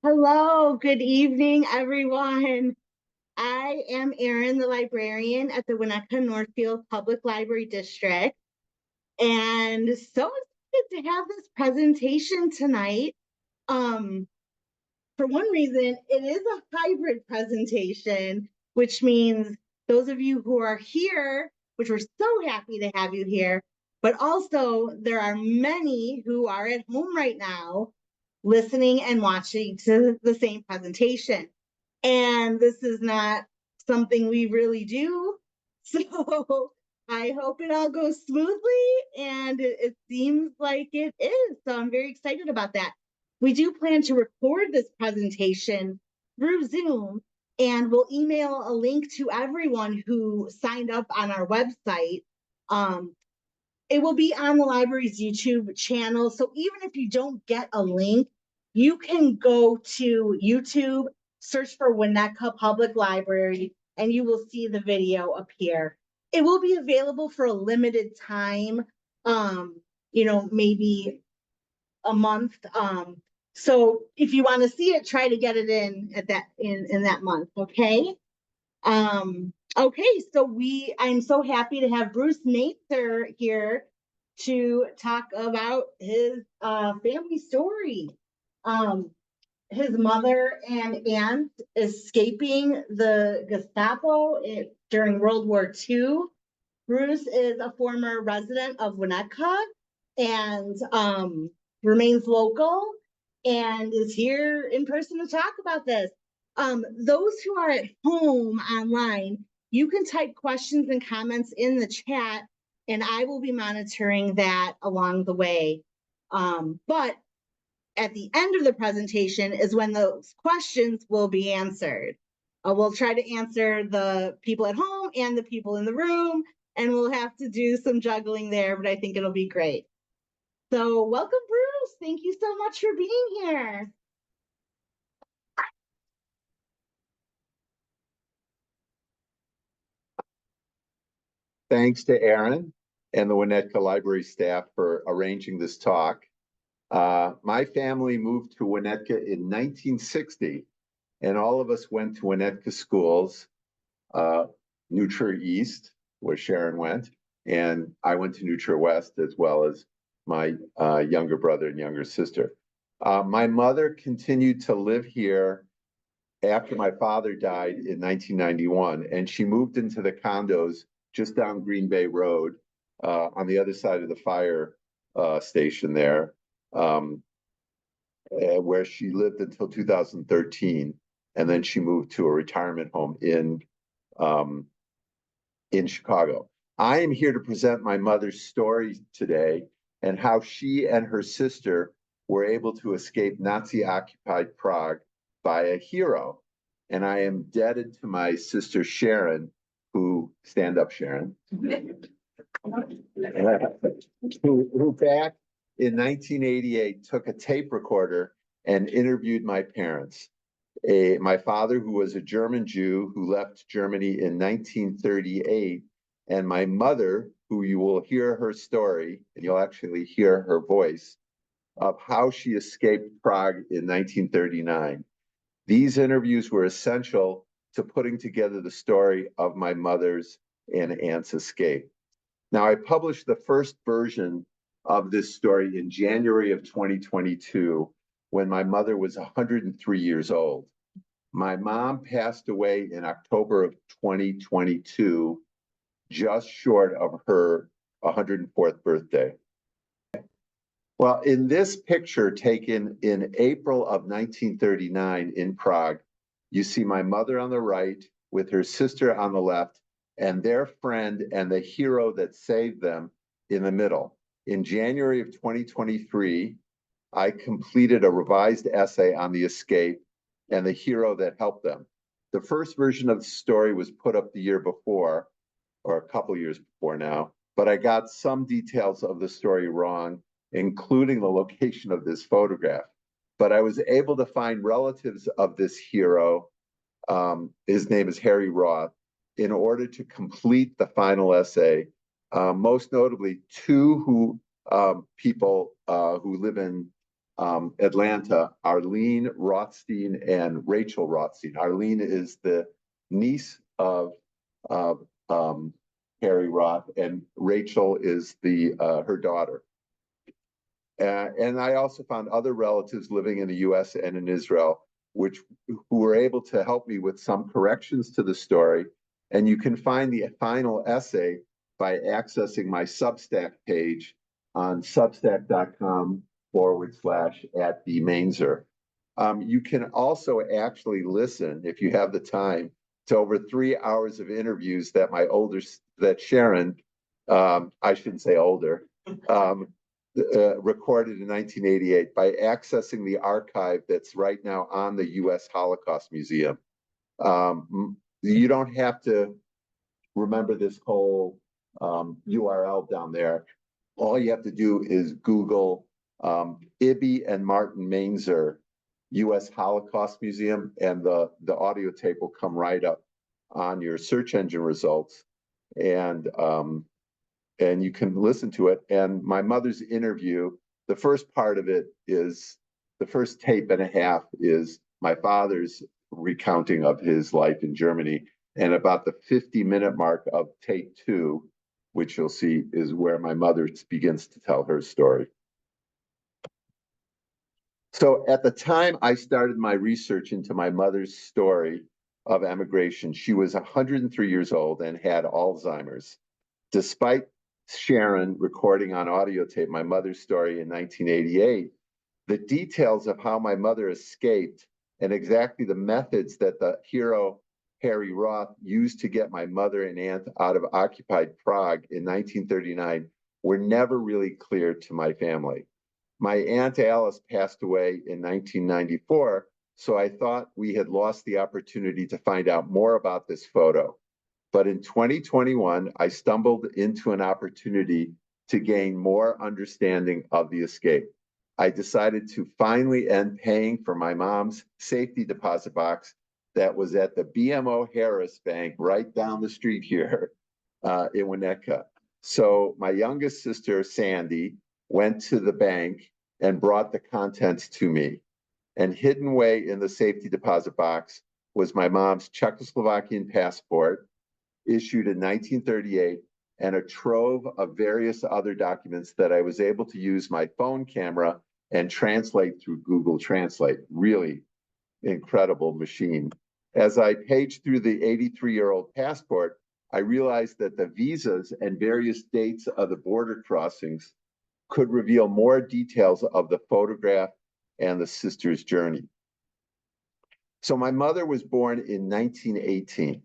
Hello, good evening, everyone. I am Erin, the librarian at the Winnetka-Northfield Public Library District, and so excited to have this presentation tonight. For one reason, it is a hybrid presentation, which means those of you who are here, which we're so happy to have you here, but also there are many who are at home right now listening and watching to the same presentation. And this is not something we really do. So I hope it all goes smoothly, and it seems like it is. So I'm very excited about that. We do plan to record this presentation through Zoom, and we'll email a link to everyone who signed up on our website. It will be on the library's YouTube channel. So even if you don't get a link, you can go to YouTube, search for Winnetka Public Library, and you will see the video appear. It will be available for a limited time, maybe a month. So if you want to see it, try to get it in that month, okay? Okay, so I'm so happy to have Bruce Mainzer here to talk about his family story. His mother and aunt escaping the Gestapo during World War II. Bruce is a former resident of Winnetka and remains local and is here in person to talk about this. Those who are at home online, you can type questions and comments in the chat, and I will be monitoring that along the way. But at the end of the presentation is when those questions will be answered. We'll try to answer the people at home and the people in the room, and we'll have to do some juggling there, but I think it'll be great. So welcome, Bruce. Thank you so much for being here. Thanks to Erin and the Winnetka Library staff for arranging this talk. My family moved to Winnetka in 1960, and all of us went to Winnetka schools, New Trier East, where Sharon went, and I went to New Trier West, as well as my younger brother and younger sister. My mother continued to live here after my father died in 1991, and she moved into the condos just down Green Bay Road, on the other side of the fire station there, where she lived until 2013, and then she moved to a retirement home in Chicago. I am here to present my mother's story today and how she and her sister were able to escape Nazi-occupied Prague by a hero. And I am indebted to my sister Sharon, who, stand up, Sharon, who back in 1988 took a tape recorder and interviewed my parents. My father, who was a German Jew who left Germany in 1938, and my mother, who you will hear her story, and you'll actually hear her voice, of how she escaped Prague in 1939. These interviews were essential to putting together the story of my mother's and aunt's escape. Now, I published the first version of this story in January of 2022, when my mother was 103 years old. My mom passed away in October of 2022, just short of her 104th birthday. Well, in this picture taken in April of 1939 in Prague, you see my mother on the right with her sister on the left, and their friend and the hero that saved them in the middle. In January of 2023, I completed a revised essay on the escape and the hero that helped them. The first version of the story was put up the year before, or a couple years before now, but I got some details of the story wrong, including the location of this photograph. But I was able to find relatives of this hero, his name is Harry Roth, in order to complete the final essay, most notably two people who live in Atlanta, Arlene Rothstein and Rachel Rothstein. Arlene is the niece of Harry Roth, and Rachel is her daughter. And I also found other relatives living in the US and in Israel, who were able to help me with some corrections to the story. And you can find the final essay by accessing my Substack page on substack.com/@the You can also actually listen, if you have the time, to over 3 hours of interviews that Sharon, I shouldn't say older, recorded in 1988 by accessing the archive that's right now on the U.S. Holocaust Museum. You don't have to remember this whole URL down there. All you have to do is Google Ibby and Martin Mainzer U.S. Holocaust Museum, and the audio tape will come right up on your search engine results. And you can listen to it. And my mother's interview, the first part of it is, the first tape and a half is my father's recounting of his life in Germany. And about the 50-minute mark of tape 2, which you'll see, is where my mother begins to tell her story. So at the time I started my research into my mother's story of emigration, she was 103 years old and had Alzheimer's. Despite Sharon recording on audio tape my mother's story in 1988, the details of how my mother escaped and exactly the methods that the hero Harry Roth used to get my mother and aunt out of occupied Prague in 1939 were never really clear to my family. My Aunt Alice passed away in 1994, so I thought we had lost the opportunity to find out more about this photo. But in 2021, I stumbled into an opportunity to gain more understanding of the escape. I decided to finally end paying for my mom's safety deposit box that was at the BMO Harris Bank right down the street here in Winnetka. So my youngest sister, Sandy, went to the bank and brought the contents to me. And hidden away in the safety deposit box was my mom's Czechoslovakian passport, issued in 1938, and a trove of various other documents that I was able to use my phone camera and translate through Google Translate. Really incredible machine. As I paged through the 83-year-old passport, I realized that the visas and various dates of the border crossings could reveal more details of the photograph and the sister's journey. So my mother was born in 1918,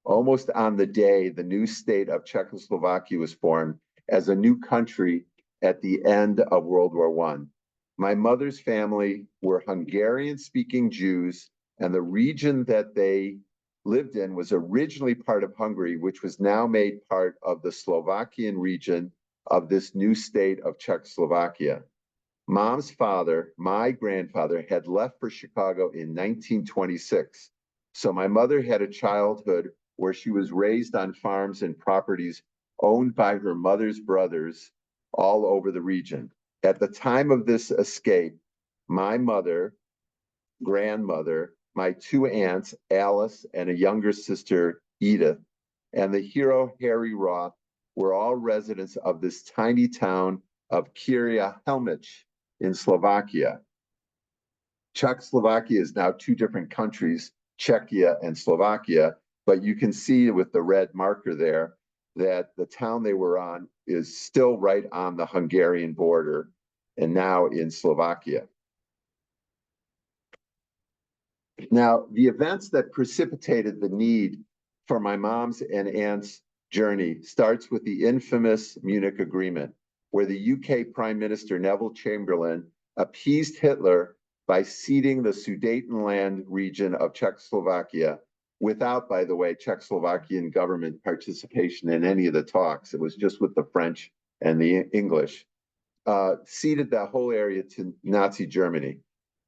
almost on the day the new state of Czechoslovakia was formed as a new country at the end of World War I. My mother's family were Hungarian-speaking Jews, and the region that they lived in was originally part of Hungary, which was now made part of the Slovakian region of this new state of Czechoslovakia. Mom's father, my grandfather, had left for Chicago in 1926. So my mother had a childhood where she was raised on farms and properties owned by her mother's brothers all over the region. At the time of this escape, my mother, grandmother, my 2 aunts, Alice and a younger sister, Edith, and the hero Harry Roth were all residents of this tiny town of Kiria Helmich in Slovakia. Czechoslovakia is now 2 different countries, Czechia and Slovakia, but you can see with the red marker there that the town they were on is still right on the Hungarian border and now in Slovakia. Now, the events that precipitated the need for my mom's and aunt's journey starts with the infamous Munich Agreement, where the UK Prime Minister Neville Chamberlain appeased Hitler by ceding the Sudetenland region of Czechoslovakia without, by the way, Czechoslovakian government participation in any of the talks. It was just with the French and the English. Ceded that whole area to Nazi Germany.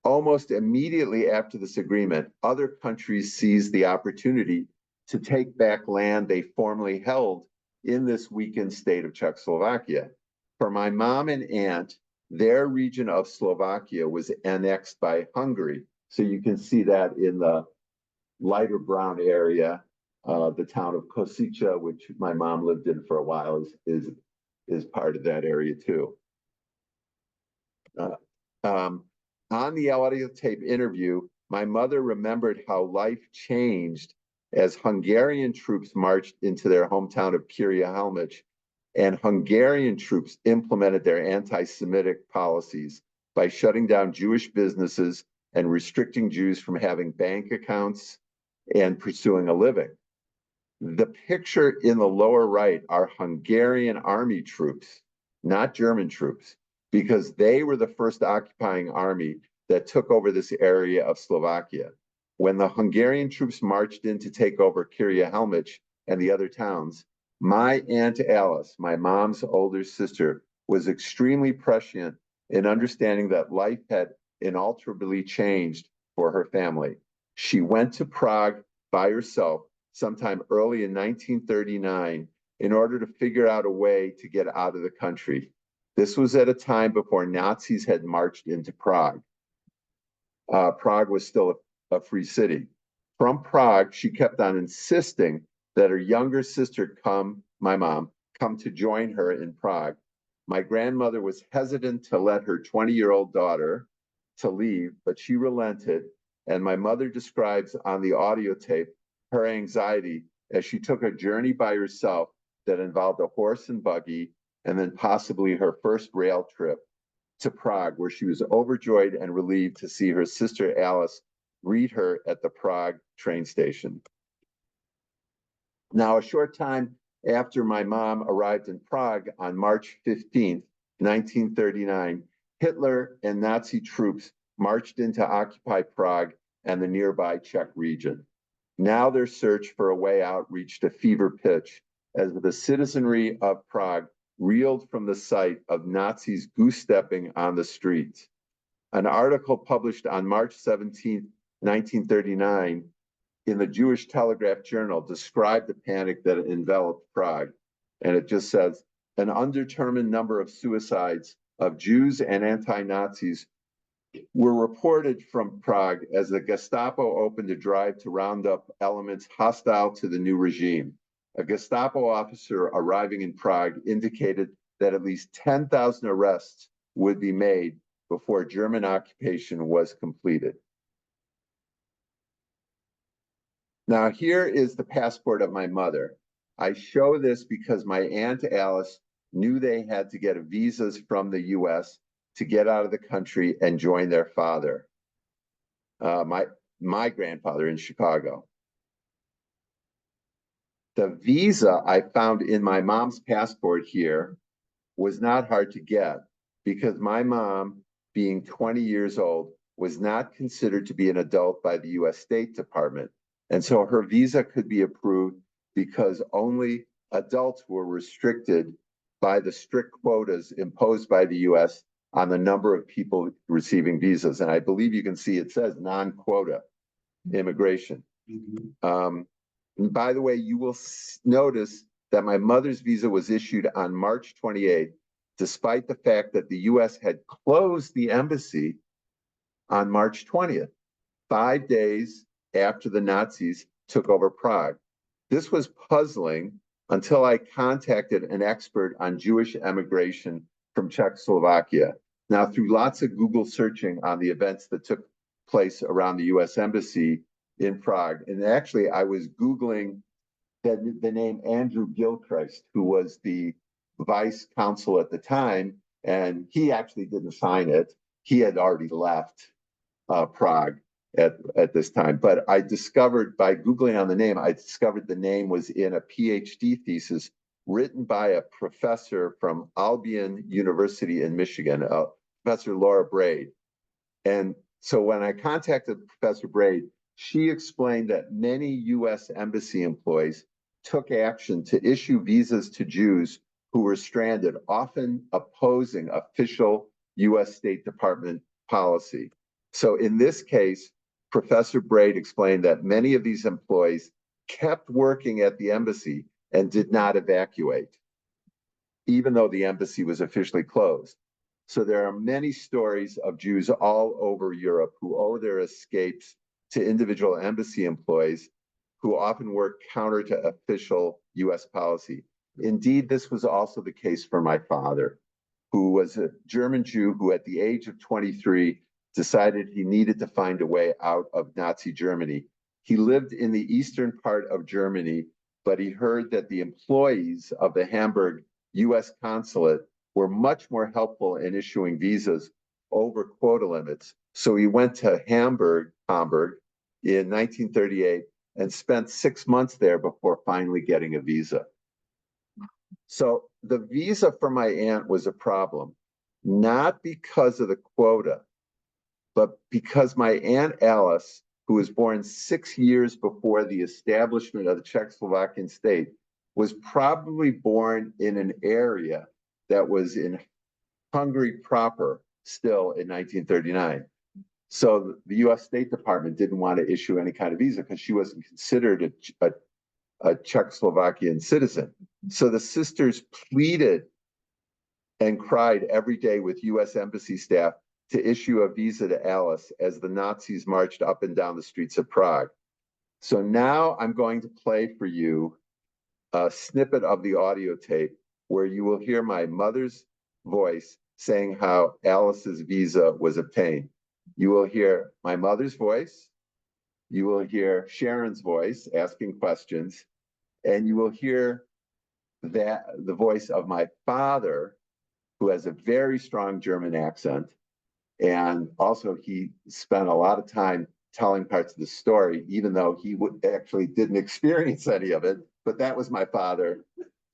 Almost immediately after this agreement, other countries seized the opportunity to take back land they formerly held in this weakened state of Czechoslovakia. For my mom and aunt, their region of Slovakia was annexed by Hungary. So you can see that in the lighter brown area. The town of Kosice, which my mom lived in for a while, is part of that area too. On the audio tape interview, my mother remembered how life changed as Hungarian troops marched into their hometown of Kirjahalmic, and Hungarian troops implemented their anti-Semitic policies by shutting down Jewish businesses and restricting Jews from having bank accounts and pursuing a living. The picture in the lower right are Hungarian army troops, not German troops, because they were the first occupying army that took over this area of Slovakia. When the Hungarian troops marched in to take over Kirjahalmic and the other towns, my Aunt Alice, my mom's older sister, was extremely prescient in understanding that life had inalterably changed for her family. She went to Prague by herself sometime early in 1939 in order to figure out a way to get out of the country. This was at a time before Nazis had marched into Prague. Prague was still a free city. From Prague, she kept on insisting that her younger sister my mom, come to join her in Prague. My grandmother was hesitant to let her 20-year-old daughter to leave, but she relented, and my mother describes on the audio tape her anxiety as she took a journey by herself that involved a horse and buggy, and then possibly her first rail trip to Prague, where she was overjoyed and relieved to see her sister Alice greet her at the Prague train station. Now, a short time after my mom arrived in Prague on March 15th, 1939, Hitler and Nazi troops marched in to occupy Prague and the nearby Czech region. Now their search for a way out reached a fever pitch as the citizenry of Prague reeled from the sight of Nazis goose-stepping on the streets. An article published on March 17, 1939, in the Jewish Telegraph Journal described the panic that enveloped Prague. And it just says, an undetermined number of suicides of Jews and anti-Nazis were reported from Prague as the Gestapo opened a drive to round up elements hostile to the new regime. A Gestapo officer arriving in Prague indicated that at least 10,000 arrests would be made before German occupation was completed. Now, here is the passport of my mother. I show this because my Aunt Alice knew they had to get visas from the US to get out of the country and join their father, my grandfather in Chicago. The visa I found in my mom's passport here was not hard to get because my mom, being 20 years old, was not considered to be an adult by the US State Department. And so her visa could be approved because only adults were restricted by the strict quotas imposed by the US on the number of people receiving visas. And I believe you can see it says non-quota immigration. And by the way, you will notice that my mother's visa was issued on March 28th, despite the fact that the US had closed the embassy on March 20th, 5 days after the Nazis took over Prague. This was puzzling until I contacted an expert on Jewish emigration from Czechoslovakia. Now, through lots of Google searching on the events that took place around the US Embassy in Prague, and actually I was Googling the name Andrew Gilchrist, who was the vice consul at the time, and he actually didn't sign it. He had already left Prague at this time. But I discovered by Googling on the name, I discovered the name was in a PhD thesis written by a professor from Albion University in Michigan, Professor Laura Braid. And so when I contacted Professor Braid, she explained that many US embassy employees took action to issue visas to Jews who were stranded, often opposing official US State Department policy. So in this case, Professor Braid explained that many of these employees kept working at the embassy and did not evacuate, even though the embassy was officially closed. So there are many stories of Jews all over Europe who owe their escapes to individual embassy employees who often work counter to official US policy. Indeed, this was also the case for my father, who was a German Jew who at the age of 23 decided he needed to find a way out of Nazi Germany. He lived in the eastern part of Germany, but he heard that the employees of the Hamburg US consulate were much more helpful in issuing visas over quota limits. So he went to Hamburg in 1938 and spent 6 months there before finally getting a visa. So the visa for my aunt was a problem, not because of the quota, but because my Aunt Alice, who was born 6 years before the establishment of the Czechoslovakian state, was probably born in an area that was in Hungary proper still in 1939. So the US State Department didn't want to issue any kind of visa because she wasn't considered a Czechoslovakian citizen. So the sisters pleaded and cried every day with US embassy staff to issue a visa to Alice as the Nazis marched up and down the streets of Prague. So now I'm going to play for you a snippet of the audio tape where you will hear my mother's voice saying how Alice's visa was obtained. You will hear my mother's voice, you will hear Sharon's voice asking questions, and you will hear the voice of my father, who has a very strong German accent. And also he spent a lot of time telling parts of the story, even though he actually didn't experience any of it, but that was my father.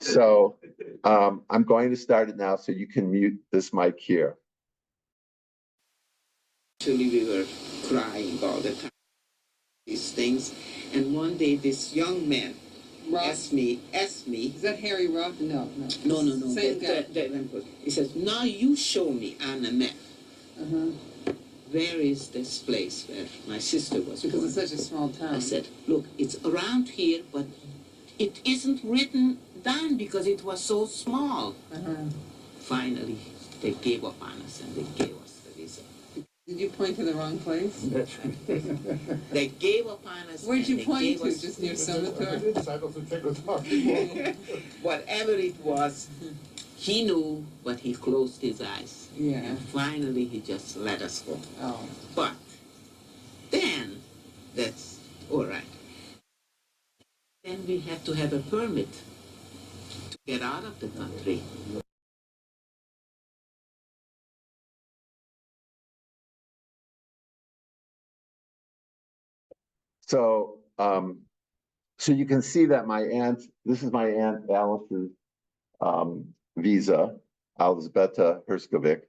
So I'm going to start it now so you can mute this mic here. Actually, we were crying all the time, these things. And one day this young man asked me. Is that Harry Roth? No. No. Same guy. He says, now you show me on a map. Where is this place where my sister was born? Because it's such a small town. I said, look, it's around here, but it isn't written down because it was so small. Finally, they gave up on us and they gave us the visa. Did you point to the wrong place? That's right. They gave up on us. Where'd you and they point gave to? us- Just near Sonator? Whatever it was, he knew, but he closed his eyes. Yeah. And finally, he just let us go. Oh. But then, that's all right. Then we have to have a permit to get out of the country. So, so you can see that this is my Aunt Alice's visa, Elzbieta Herskovic.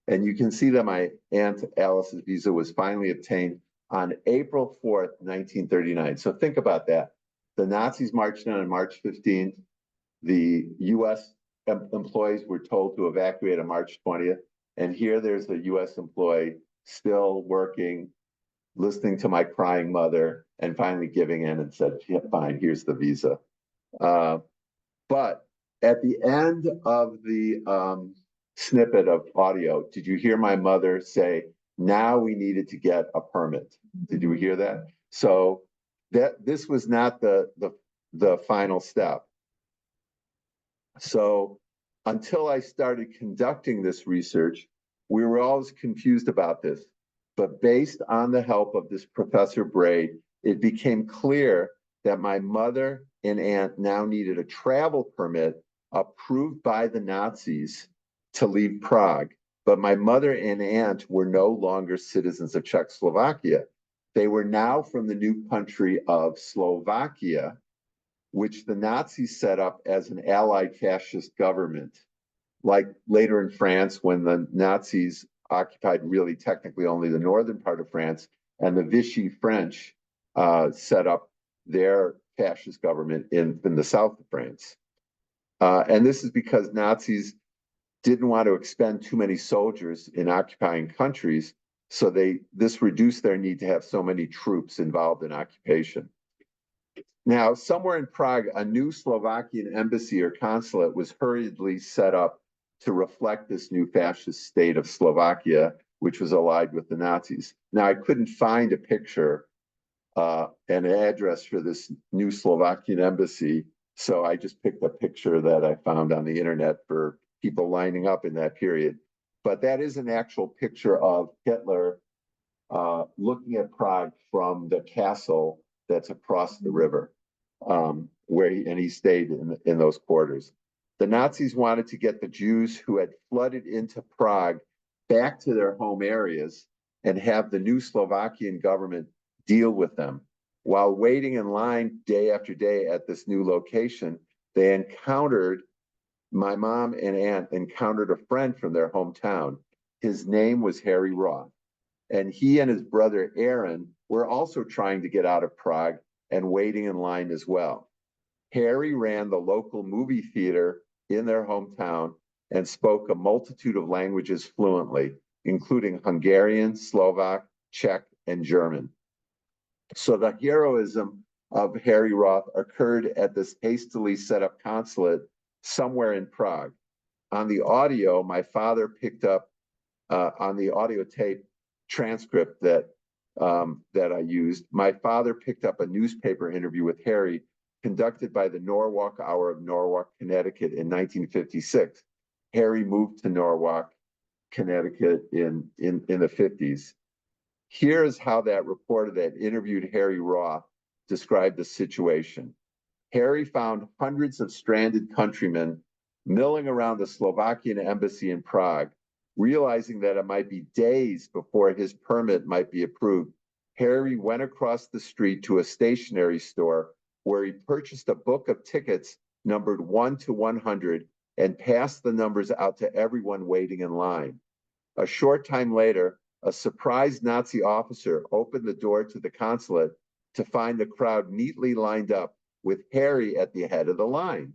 And you can see that my Aunt Alice's visa was finally obtained on April 4th, 1939. So think about that. The Nazis marched in on March 15th. The US employees were told to evacuate on March 20th. And here there's a US employee still working, listening to my crying mother, and finally giving in and said, yeah, fine, here's the visa. But at the end of the snippet of audio, did you hear my mother say, now we needed to get a permit? Did you hear that? So this was not the final step. So until I started conducting this research, we were always confused about this. But based on the help of this Professor Braid, it became clear that my mother and aunt now needed a travel permit approved by the Nazis to leave Prague. But my mother and aunt were no longer citizens of Czechoslovakia. They were now from the new country of Slovakia, which the Nazis set up as an allied fascist government. Like later in France, when the Nazis occupied really technically only the northern part of France, and the Vichy French set up their fascist government in the south of France. And this is because Nazis didn't want to expend too many soldiers in occupying countries, so this reduced their need to have so many troops involved in occupation. Now, somewhere in Prague, a new Slovakian embassy or consulate was hurriedly set up to reflect this new fascist state of Slovakia, which was allied with the Nazis. Now, I couldn't find a picture, an address for this new Slovakian embassy, so I just picked a picture that I found on the internet for people lining up in that period. But that is an actual picture of Hitler looking at Prague from the castle that's across the river, where he stayed in those quarters. The Nazis wanted to get the Jews who had flooded into Prague back to their home areas and have the new Slovakian government deal with them. While waiting in line day after day at this new location, they encountered, my mom and aunt encountered a friend from their hometown. His name was Harry Roth. And he and his brother Aaron were also trying to get out of Prague and waiting in line as well. Harry ran the local movie theater in their hometown and spoke a multitude of languages fluently, including Hungarian, Slovak, Czech, and German. So the heroism of Harry Roth occurred at this hastily set up consulate somewhere in Prague. On the audio, my father picked up, on the audio tape transcript that I used, my father picked up a newspaper interview with Harry conducted by the Norwalk Hour of Norwalk, Connecticut in 1956. Harry moved to Norwalk, Connecticut in the 50s. Here's how that reporter that interviewed Harry Roth described the situation. Harry found hundreds of stranded countrymen milling around the Slovakian embassy in Prague. Realizing that it might be days before his permit might be approved, Harry went across the street to a stationery store where he purchased a book of tickets numbered 1 to 100 and passed the numbers out to everyone waiting in line. A short time later, a surprised Nazi officer opened the door to the consulate to find the crowd neatly lined up with Harry at the head of the line.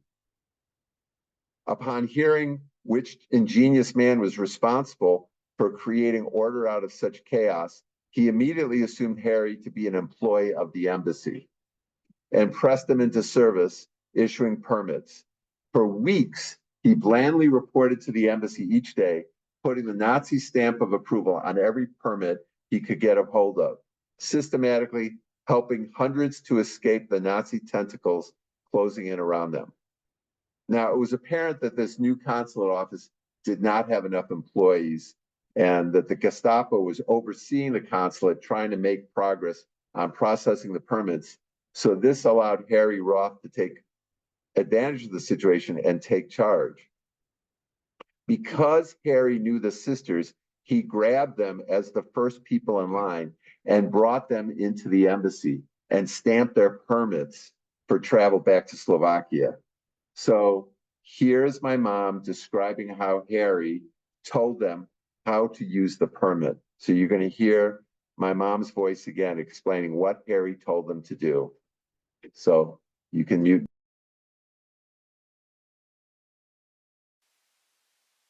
Upon hearing which ingenious man was responsible for creating order out of such chaos, he immediately assumed Harry to be an employee of the embassy and pressed him into service, issuing permits. For weeks, he blandly reported to the embassy each day, putting the Nazi stamp of approval on every permit he could get a hold of, systematically helping hundreds to escape the Nazi tentacles closing in around them. Now, it was apparent that this new consulate office did not have enough employees and that the Gestapo was overseeing the consulate, trying to make progress on processing the permits. So this allowed Harry Roth to take advantage of the situation and take charge. Because Harry knew the sisters, he grabbed them as the first people in line and brought them into the embassy and stamped their permits for travel back to Slovakia. So here's my mom describing how Harry told them how to use the permit. So you're going to hear my mom's voice again explaining what Harry told them to do. So you can mute.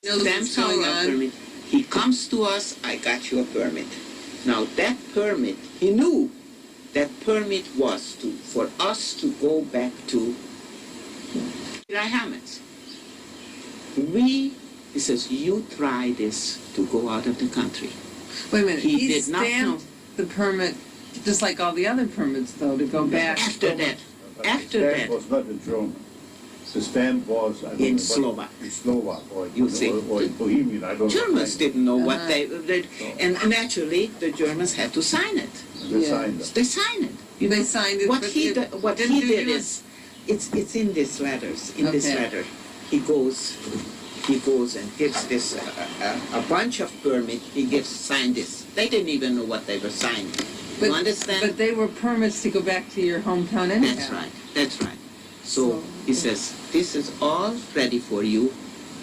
Knows what's Stamps going our on. permit. He comes to us, I got you a permit. Now that permit, he knew that permit was for us to go back to Hamets. He says, you try this to go out of the country. Wait a minute, He he did not know. stamped the permit, just like all the other permits though, to go back. After that, The stamp was not in German. The stamp was, I don't In know, Slovak. in Slovak or You see. in Bohemian, I don't know. Germans didn't know what Uh-huh. they did, and naturally the Germans had to sign it. They Yeah. signed it. They signed it. You They know, signed it, What but he it what didn't he do did you- is, it's in these letters. In this Okay. letter, he goes and gives this a bunch of permit. He signed this. They didn't even know what they were signing. But- You understand? But they were permits to go back to your hometown anyhow. That's right. That's right. So So- he says, this is all ready for you.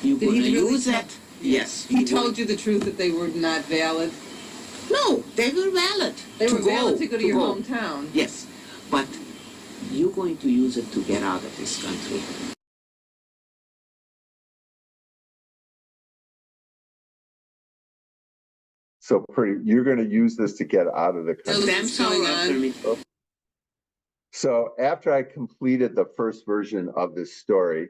You're Did he gonna really use tell- it. Yes. He told you the truth that they were not valid? No, they were valid. They were valid to go to your hometown? Yes, but you're going to use it to get out of this country. So you're going to use this to get out of the Tell country. us what's Stamps going our on. permit. So after I completed the first version of this story,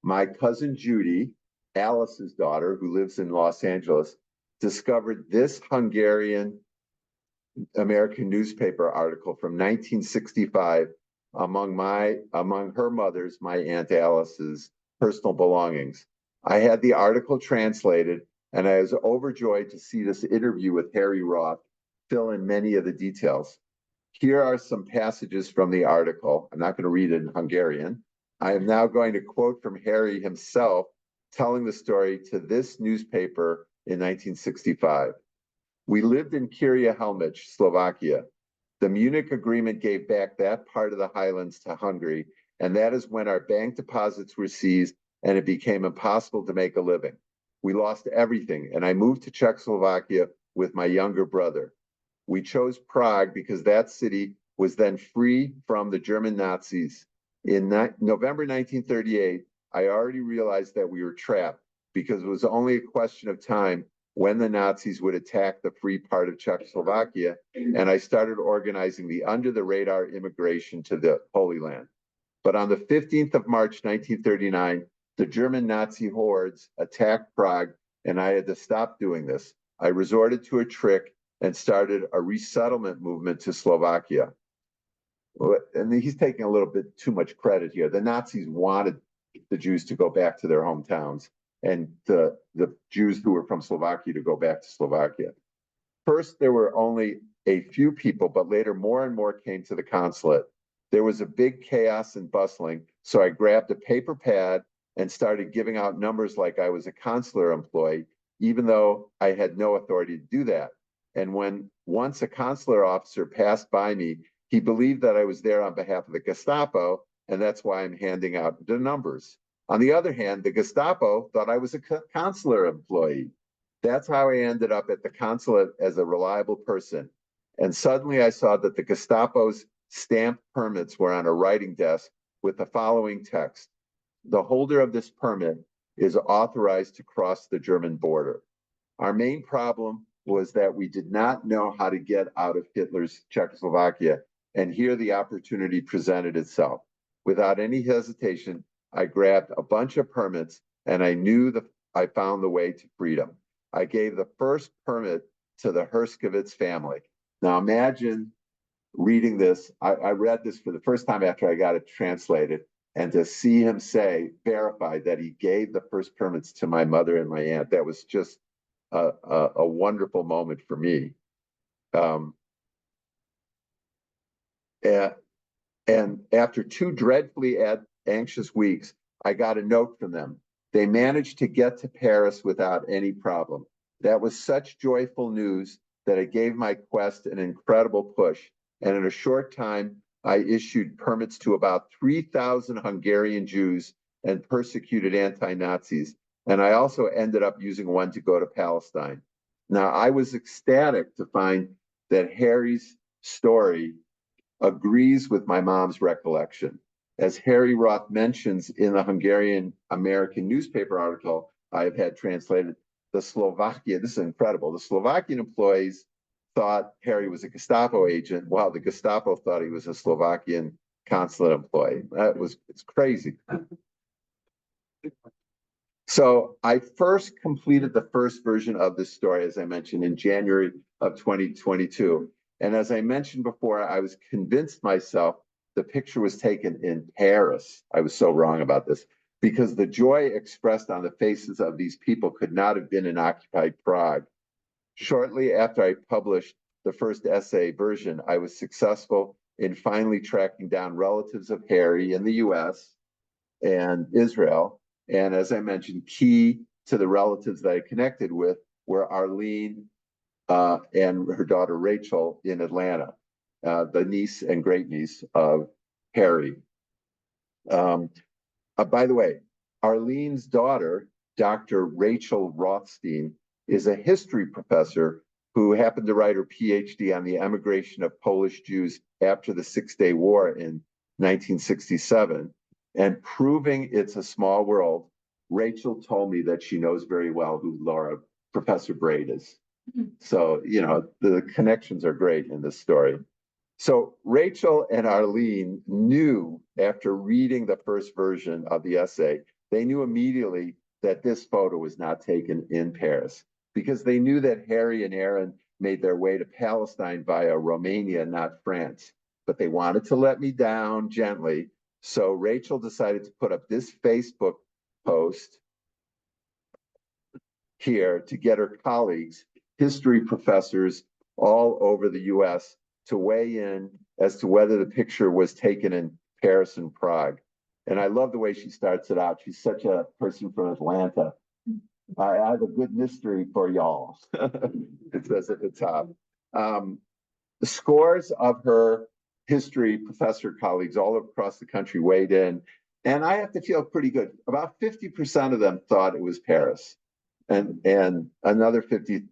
my cousin Judy Alice's daughter, who lives in Los Angeles, discovered this Hungarian American newspaper article from 1965 among her mother's, my Aunt Alice's, personal belongings. I had the article translated, and I was overjoyed to see this interview with Harry Roth fill in many of the details. Here are some passages from the article. I'm not going to read it in Hungarian. I am now going to quote from Harry himself telling the story to this newspaper in 1965. We lived in Kirja-Helmich, Slovakia. The Munich Agreement gave back that part of the highlands to Hungary, and that is when our bank deposits were seized and it became impossible to make a living. We lost everything, and I moved to Czechoslovakia with my younger brother. We chose Prague because that city was then free from the German Nazis. In November 1938, I already realized that we were trapped because it was only a question of time when the Nazis would attack the free part of Czechoslovakia, and I started organizing the under-the-radar immigration to the Holy Land. But on the 15th of March, 1939, the German Nazi hordes attacked Prague, and I had to stop doing this. I resorted to a trick and started a resettlement movement to Slovakia. And he's taking a little bit too much credit here. The Nazis wanted the Jews to go back to their hometowns, and the Jews who were from Slovakia to go back to Slovakia. First, there were only a few people, but later more and more came to the consulate. There was a big chaos and bustling, so I grabbed a paper pad and started giving out numbers like I was a consular employee, even though I had no authority to do that. And when once a consular officer passed by me, he believed that I was there on behalf of the Gestapo, and that's why I'm handing out the numbers. On the other hand, the Gestapo thought I was a consular employee. That's how I ended up at the consulate as a reliable person. And suddenly I saw that the Gestapo's stamped permits were on a writing desk with the following text. The holder of this permit is authorized to cross the German border. Our main problem was that we did not know how to get out of Hitler's Czechoslovakia, and here the opportunity presented itself. Without any hesitation, I grabbed a bunch of permits, and I knew I found the way to freedom. I gave the first permit to the Herskovitz family. Now imagine reading this. I read this for the first time after I got it translated, and to see him say, verified, that he gave the first permits to my mother and my aunt, that was just a wonderful moment for me. And after 2 dreadfully anxious weeks, I got a note from them. They managed to get to Paris without any problem. That was such joyful news that it gave my quest an incredible push. And in a short time, I issued permits to about 3,000 Hungarian Jews and persecuted anti-Nazis. And I also ended up using one to go to Palestine. Now, I was ecstatic to find that Harry's story agrees with my mom's recollection. As Harry Roth mentions in the Hungarian American newspaper article I have had translated, this is incredible. The Slovakian employees thought Harry was a Gestapo agent, while the Gestapo thought he was a Slovakian consulate employee. It's crazy. So I first completed the first version of this story, as I mentioned, in January of 2022. And as I mentioned before, I was convinced myself the picture was taken in Paris. I was so wrong about this, because the joy expressed on the faces of these people could not have been in occupied Prague. Shortly after I published the first essay version, I was successful in finally tracking down relatives of Harry in the US and Israel. And as I mentioned, key to the relatives that I connected with were Arlene and her daughter Rachel in Atlanta, the niece and great niece of Harry. By the way, Arlene's daughter, Dr. Rachel Rothstein, is a history professor who happened to write her PhD on the emigration of Polish Jews after the Six-Day War in 1967. And proving it's a small world, Rachel told me that she knows very well who Professor Braid is. So, you know, the connections are great in this story. So Rachel and Arlene knew, after reading the first version of the essay, they knew immediately that this photo was not taken in Paris because they knew that Harry and Aaron made their way to Palestine via Romania, not France. But they wanted to let me down gently. So Rachel decided to put up this Facebook post here to get her colleagues, history professors all over the US, to weigh in as to whether the picture was taken in Paris and Prague. And I love the way she starts it out. She's such a person from Atlanta. I have a good mystery for y'all. It says at the top. The scores of her history professor colleagues all across the country weighed in. And I have to feel pretty good. About 50% of them thought it was Paris. And another 50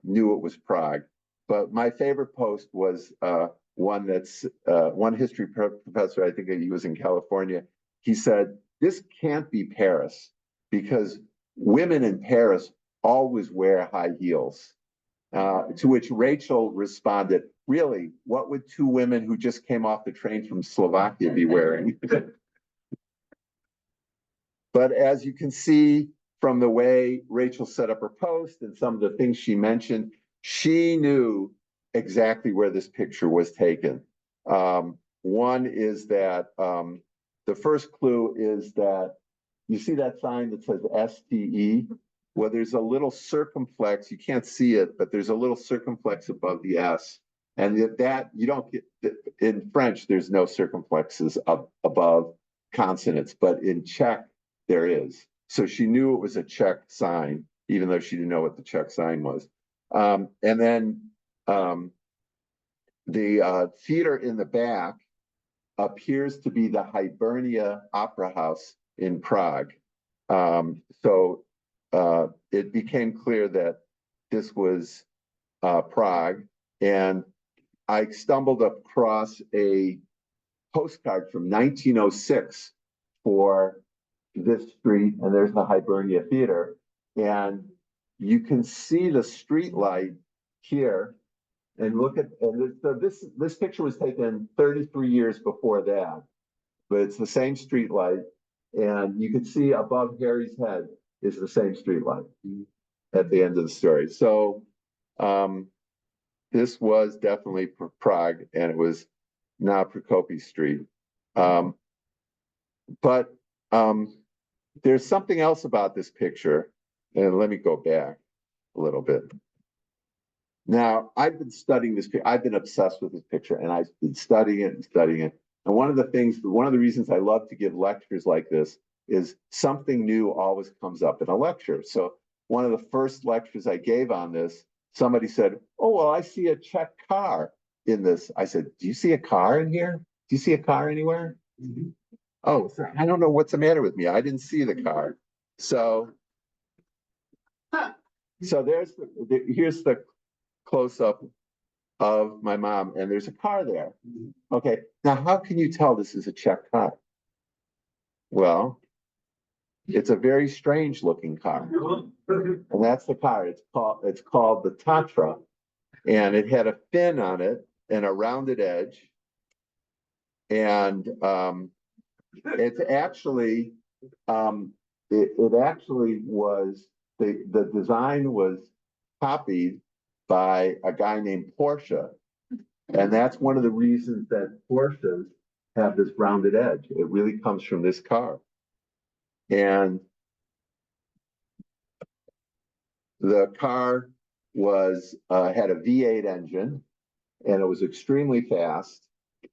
knew it was Prague. But my favorite post was one that's one history professor, I think he was in California. He said, this can't be Paris because women in Paris always wear high heels. To which Rachel responded, really, what would two women who just came off the train from Slovakia be wearing? But as you can see from the way Rachel set up her post and some of the things she mentioned, she knew exactly where this picture was taken. One is that the first clue is that you see that sign that says STE? Well, there's a little circumflex. You can't see it, but there's a little circumflex above the S. And that you don't get, in French, there's no circumflexes above consonants, but in Czech, there is. So she knew it was a Czech sign, even though she didn't know what the Czech sign was. And then the theater in the back appears to be the Hibernia Opera House in Prague. So it became clear that this was Prague. And I stumbled across a postcard from 1906 for this street, and there's the Hibernia Theater. And you can see the street light here. And look at, and so this picture was taken 33 years before that, but it's the same street light. And you can see above Harry's head is the same street light at the end of the story. So this was definitely Prague, and it was now Prokopi Street. But there's something else about this picture, and let me go back a little bit. Now, I've been studying this picture. I've been obsessed with this picture, and I've been studying it and studying it. And one of the reasons I love to give lectures like this is something new always comes up in a lecture. So one of the first lectures I gave on this, somebody said, oh, well, I see a Czech car in this. I said, do you see a car in here? Do you see a car anywhere? Mm-hmm. Oh, I don't know what's the matter with me. I didn't see the car. So here's the close-up of my mom, and there's a car there. Okay, now how can you tell this is a Czech car? Well, it's a very strange looking car. And that's the car. It's called the Tatra. And it had a fin on it and a rounded edge. And it's actually it actually was the design was copied by a guy named Porsche. And that's one of the reasons that Porsches have this rounded edge. It really comes from this car. And the car was had a V8 engine, and it was extremely fast.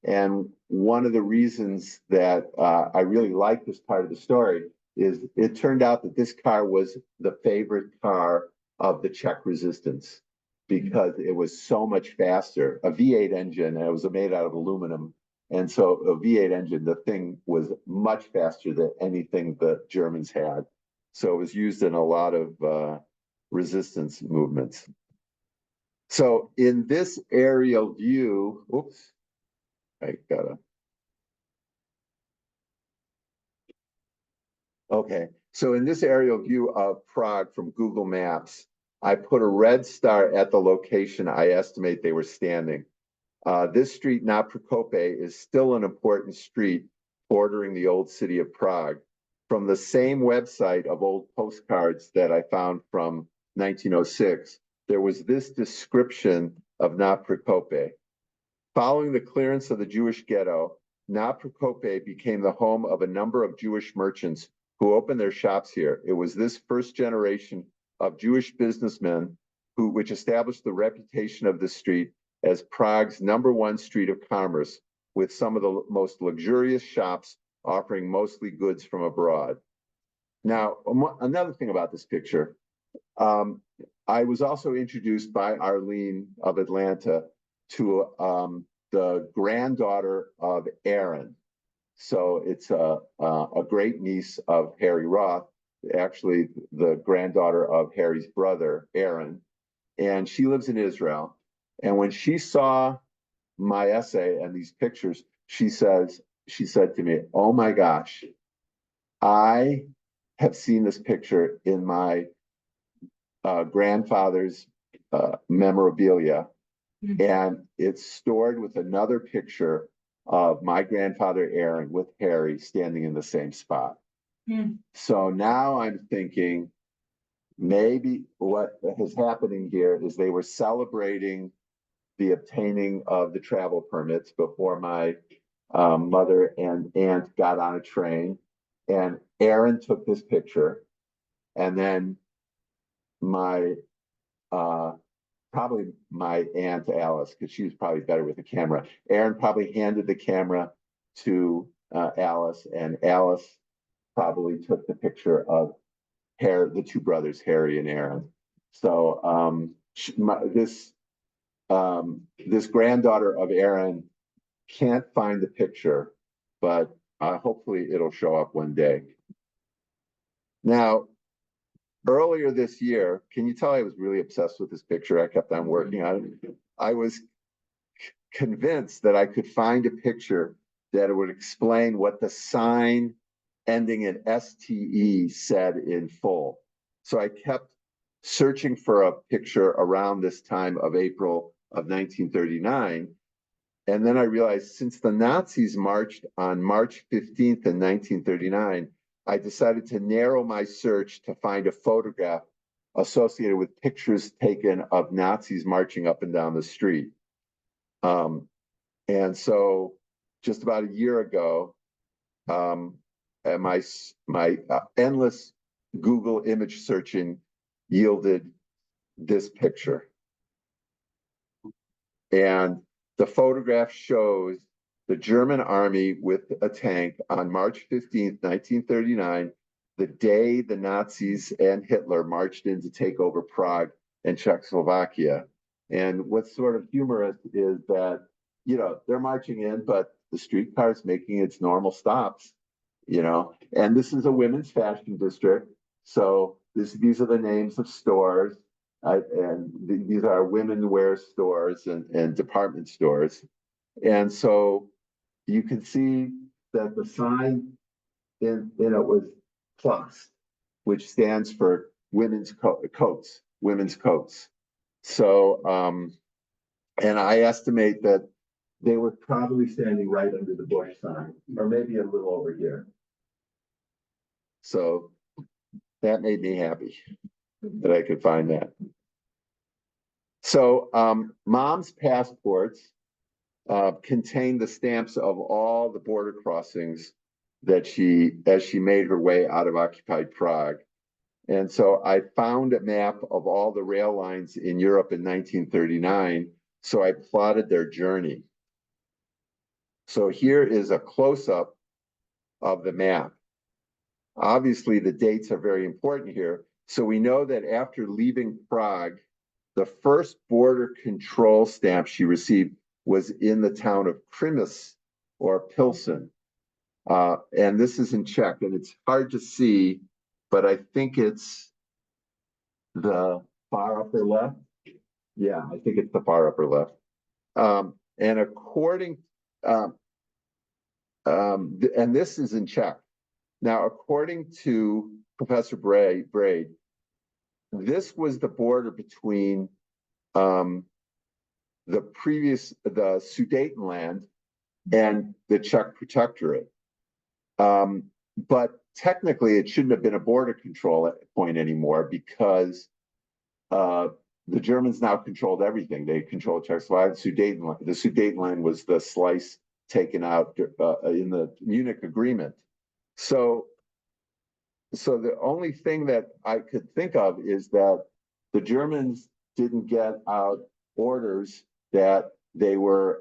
And one of the reasons that I really like this part of the story is it turned out that this car was the favorite car of the Czech resistance because it was so much faster. A V8 engine, and it was made out of aluminum. And so a V8 engine, the thing was much faster than anything the Germans had. So it was used in a lot of resistance movements. So in this aerial view, oops, I gotta. Okay, so in this aerial view of Prague from Google Maps, I put a red star at the location I estimate they were standing. This street, not Prokope, is still an important street bordering the old city of Prague. from the same website of old postcards that I found from 1906, there was this description of Na Prokope. Following the clearance of the Jewish ghetto, Na Prokope became the home of a number of Jewish merchants who opened their shops here. It was this first generation of Jewish businessmen which established the reputation of the street as Prague's #1 street of commerce, with some of the most luxurious shops offering mostly goods from abroad. Now, another thing about this picture, I was also introduced by Arlene of Atlanta to the granddaughter of Aaron. So it's a great niece of Harry Roth, actually the granddaughter of Harry's brother, Aaron. And she lives in Israel. And when she saw my essay and these pictures, she said to me, "Oh my gosh, I have seen this picture in my grandfather's memorabilia, and it's stored with another picture of my grandfather Aaron with Harry standing in the same spot." So now I'm thinking maybe what is happening here is they were celebrating the obtaining of the travel permits before my mother and aunt got on a train, and Aaron took this picture, and then my probably my aunt Alice, because she was probably better with the camera. Aaron probably handed the camera to Alice, and Alice probably took the picture of the two brothers, Harry and Aaron. So this granddaughter of Aaron can't find the picture, but hopefully it'll show up one day. Now, earlier this year, can you tell I was really obsessed with this picture? I kept on working on it. I was convinced that I could find a picture that would explain what the sign ending in STE said in full. So I kept searching for a picture around this time of April of 1939. And then I realized since the Nazis marched on March 15th in 1939, I decided to narrow my search to find a photograph associated with pictures taken of Nazis marching up and down the street. And so just about a year ago, my endless Google image searching yielded this picture. And the photograph shows the German army with a tank on March 15th, 1939, the day the Nazis and Hitler marched in to take over Prague and Czechoslovakia. And what's sort of humorous is that, you know, they're marching in, but the streetcar's making its normal stops, you know, and this is a women's fashion district. So these are the names of stores, and these are women wear stores and department stores. And so you can see that the sign in it was plus, which stands for women's coats, women's coats. So, and I estimate that they were probably standing right under the Bush sign, or maybe a little over here. So that made me happy that I could find that. So Mom's passports contain the stamps of all the border crossings that as she made her way out of occupied Prague. And so I found a map of all the rail lines in Europe in 1939. So I plotted their journey. So here is a close-up of the map. Obviously, the dates are very important here. So we know that after leaving Prague, the first border control stamp she received was in the town of Krimis or Pilsen. And this is in Czech, and it's hard to see, but I think it's the far upper left. Yeah, I think it's the far upper left. And according, and this is in Czech. Now, according to Professor Braid, this was the border between the Sudetenland and the Czech Protectorate. but technically it shouldn't have been a border control point anymore because the Germans now controlled everything. They controlled Czechoslovakia. The Sudetenland was the slice taken out in the Munich Agreement. So the only thing that I could think of is that the Germans didn't get out orders that they were.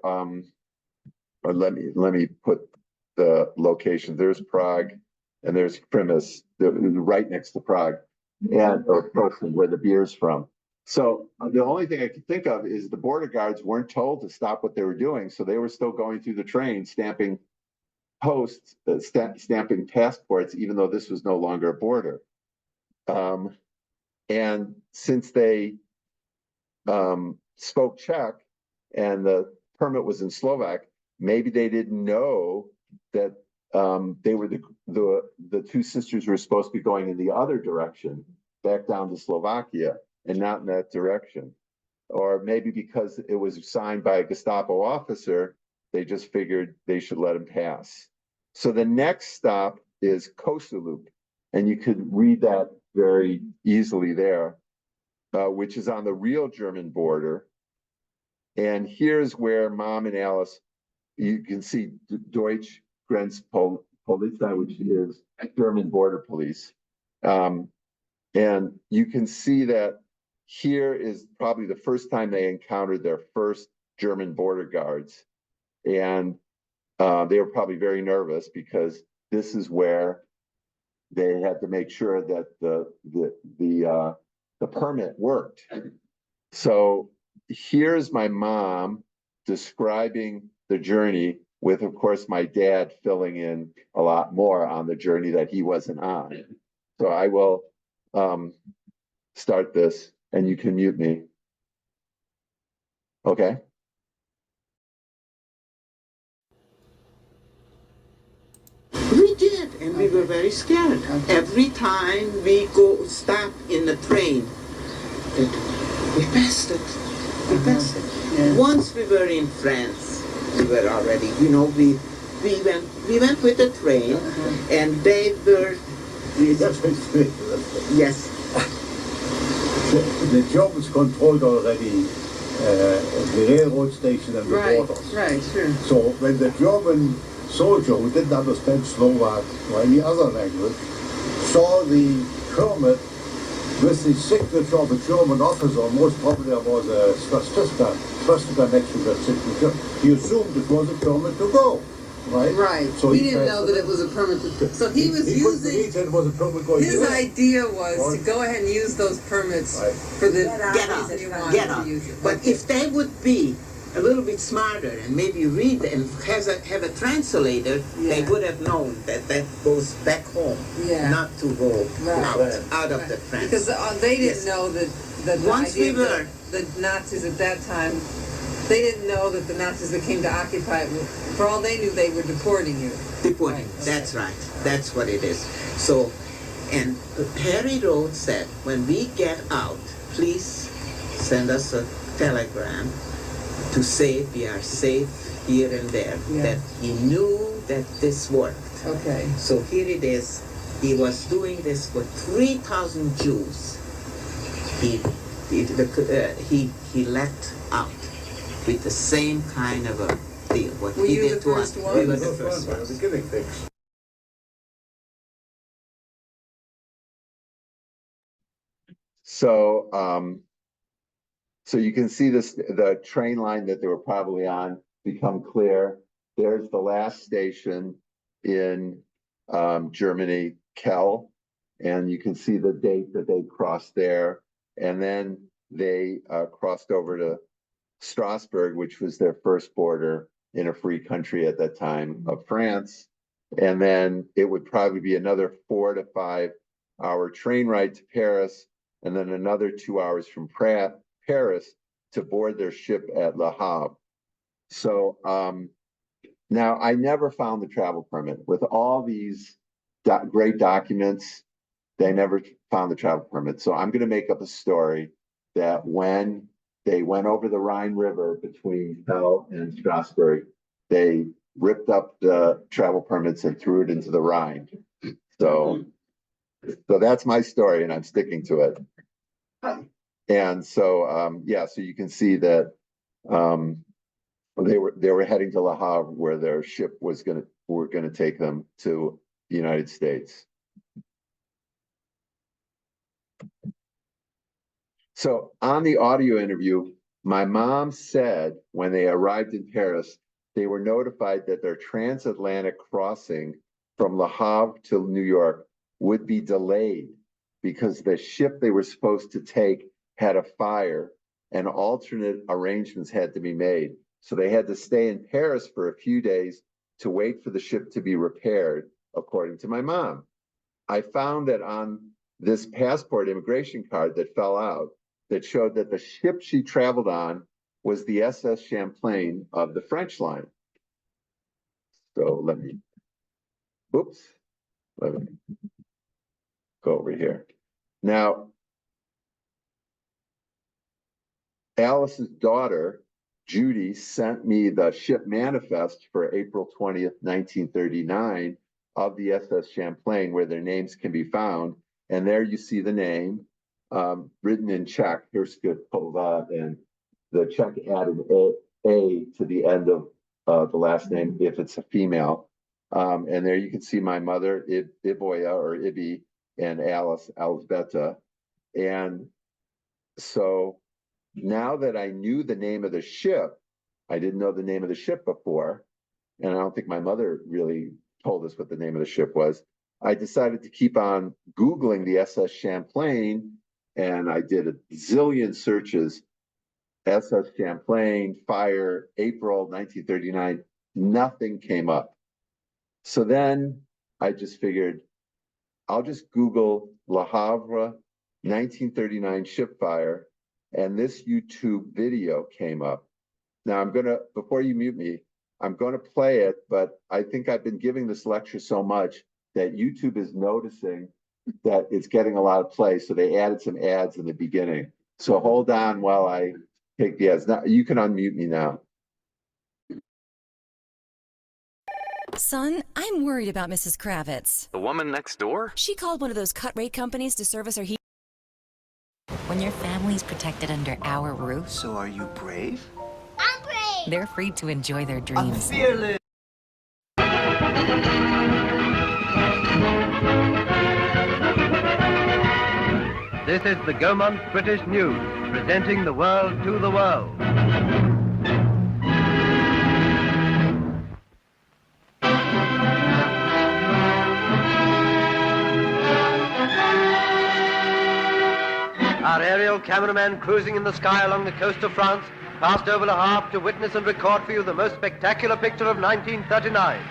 Let me put the location. There's Prague, and there's Primus, right next to Prague, and or Pilsen, where the beer's from. So the only thing I could think of is the border guards weren't told to stop what they were doing, so they were still going through the train, stamping posts, stamping passports, even though this was no longer a border. And since they spoke Czech and the permit was in Slovak, maybe they didn't know that they were the two sisters were supposed to be going in the other direction, back down to Slovakia, and not in that direction. Or maybe because it was signed by a Gestapo officer, they just figured they should let him pass. So the next stop is Koselup, and you could read that very easily there, which is on the real German border. And here's where Mom and Alice, you can see Deutsche Grenzpolizei, which is German border police. And you can see that here is probably the first time they encountered their first German border guards. And they were probably very nervous because this is where they had to make sure that the permit worked. So here's my mom describing the journey with, of course, my dad filling in a lot more on the journey that he wasn't on. So I will start this, and you can mute me. Okay. We did, and we were very scared. Every time we stop in the train, we passed it. We passed it. Yeah. Once we were in France, we were already, we went with the train, and they were. Yes. The Germans controlled already the railroad station and the borders. Right, sure. So when the German soldier who didn't understand Slovak or any other language saw the permit with the signature of a German officer, most probably there was a swastika next to that signature, he assumed it was a permit to go. Right? Right. So he didn't know that it was a permit to. So he was using. He said it was a permit going His idea was to go ahead and use those permits for the Get out, reason he wanted get to out. use it. But if they would be a little bit smarter and maybe read and have a translator, they would have known that goes back home, not to go out of the France. Because they didn't know that Once we were the Nazis at that time. They didn't know that the Nazis that came to occupy it, for all they knew, they were deporting you. deporting. That's right. That's what it is. So, and Harry Road said, when we get out, please send us a telegram to say we are safe here and there. That he knew that this worked. Okay. So here it is. He was doing this for 3,000 Jews. He let out with the same kind of a deal. What Were he you did the to us, first one? we were the first one. ones. The guinea pigs. So, so you can see this, the train line that they were probably on become clear. There's the last station in Germany, Kell, and you can see the date that they crossed there. And then they crossed over to Strasbourg, which was their first border in a free country at that time of France. And then it would probably be another 4 to 5 hour train ride to Paris, and then another 2 hours from Paris to board their ship at Le Havre. So now I never found the travel permit. With all these great documents, they never found the travel permit. So I'm going to make up a story that when they went over the Rhine River between Kell and Strasbourg, they ripped up the travel permits and threw it into the Rhine. So that's my story, and I'm sticking to it. And so, yeah, so you can see that they were heading to Le Havre, where their ship were gonna take them to the United States. So on the audio interview, my mom said when they arrived in Paris, they were notified that their transatlantic crossing from Le Havre to New York would be delayed because the ship they were supposed to take had a fire and alternate arrangements had to be made. So they had to stay in Paris for a few days to wait for the ship to be repaired, according to my mom. I found that on this passport immigration card that fell out, that showed that the ship she traveled on was the SS Champlain of the French line. So let me go over here. Now, Alice's daughter, Judy, sent me the ship manifest for April 20th, 1939 of the SS Champlain, where their names can be found. And there you see the name written in Czech, Hirskova, and the Czech added A to the end of the last name if it's a female. And there you can see my mother, Iboya or Ibi, and Alice, Alzbeta. And so now that I knew the name of the ship, I didn't know the name of the ship before, and I don't think my mother really told us what the name of the ship was. I decided to keep on Googling the SS Champlain, and I did a zillion searches. SS Champlain, fire, April 1939, nothing came up. So then I just figured, I'll just Google Le Havre 1939 ship fire, and this YouTube video came up. Now before you mute me, I'm gonna play it, but I think I've been giving this lecture so much that YouTube is noticing that it's getting a lot of play, so they added some ads in the beginning. So hold on while I take the ads. Now, you can unmute me now. Son, I'm worried about Mrs. Kravitz. The woman next door? She called one of those cut-rate companies to service her heat. When your family's protected under our roof, So are you brave? I'm brave. they're free to enjoy their dreams. Fearless. This is the Gaumont British News, presenting the world to the world. Our aerial cameraman cruising in the sky along the coast of France passed over Le Havre to witness and record for you the most spectacular picture of 1939.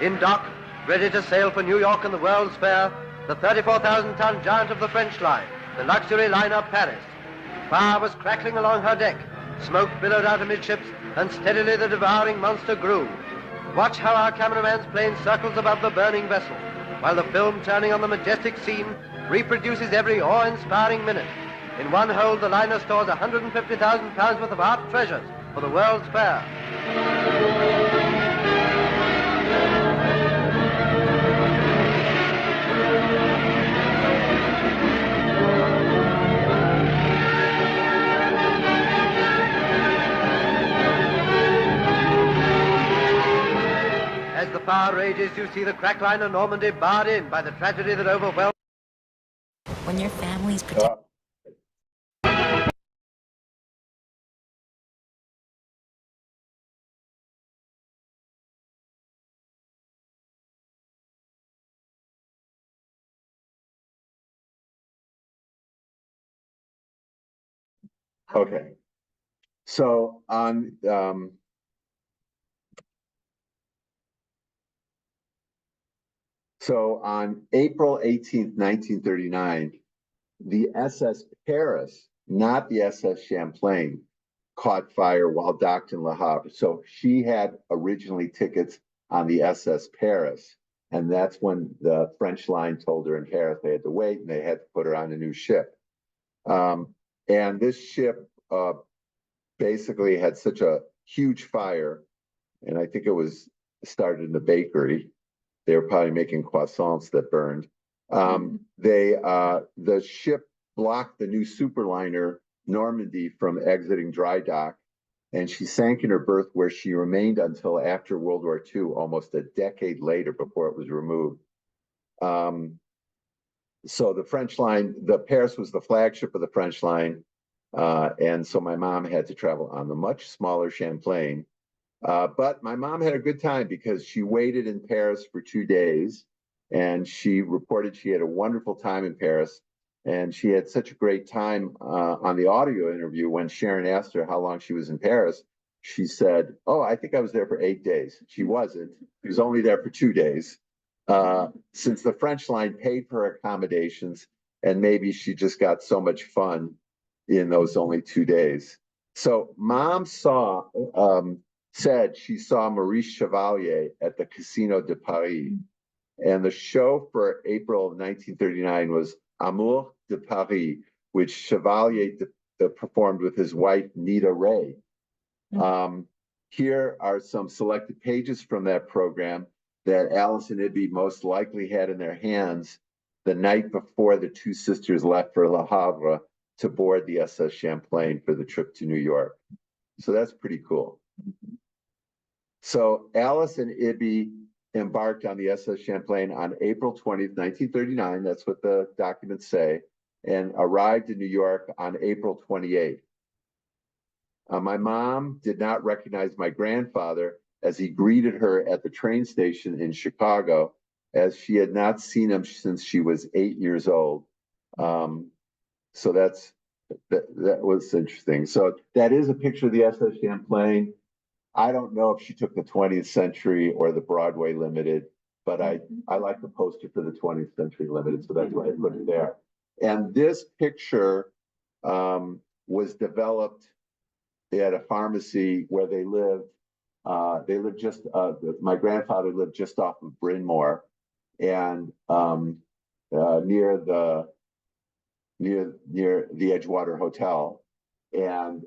In dock, ready to sail for New York and the World's Fair, the 34,000-ton giant of the French line, the luxury liner Paris. Fire was crackling along her deck, smoke billowed out amidships, and steadily the devouring monster grew. Watch how our cameraman's plane circles above the burning vessel, while the film turning on the majestic scene reproduces every awe-inspiring minute. In one hold, the liner stores 150,000 pounds worth of art treasures for the World's Fair. As the fire rages, you see the crack liner Normandy barred in by the tragedy that overwhelmed. When your family's protected. Okay. So on April 18th, 1939, the SS Paris, not the SS Champlain, caught fire while docked in Le Havre. So she had originally tickets on the SS Paris. And that's when the French line told her in Paris they had to wait and they had to put her on a new ship. And this ship basically had such a huge fire, and I think it was started in the bakery, They were probably making croissants that burned. The ship blocked the new superliner Normandy from exiting dry dock, and she sank in her berth, where she remained until after World War II, almost a decade later, before it was removed. So the French line, the Paris was the flagship of the French line, and so my mom had to travel on the much smaller Champlain. But my mom had a good time because she waited in Paris for 2 days, and she reported she had a wonderful time in Paris. And she had such a great time on the audio interview when Sharon asked her how long she was in Paris. She said, "Oh, I think I was there for 8 days." She wasn't. She was only there for 2 days, since the French line paid for her accommodations, and maybe she just got so much fun in those only 2 days. So Mom said she saw Maurice Chevalier at the Casino de Paris. And the show for April of 1939 was Amour de Paris, which Chevalier performed with his wife, Nita Ray. Here are some selected pages from that program that Alice and Ibby most likely had in their hands the night before the two sisters left for Le Havre to board the SS Champlain for the trip to New York. So that's pretty cool. So Alice and Ibby embarked on the SS Champlain on April 20th, 1939. That's what the documents say, and arrived in New York on April 28th. My mom did not recognize my grandfather as he greeted her at the train station in Chicago, as she had not seen him since she was 8 years old. So that was interesting. So that is a picture of the SS Champlain. I don't know if she took the 20th Century or the Broadway Limited, but I like the poster for the 20th Century Limited, so that's why I put it there. And this picture was developed at a pharmacy where they lived. They lived just, my grandfather lived just off of Bryn Mawr, and near the Edgewater Hotel. And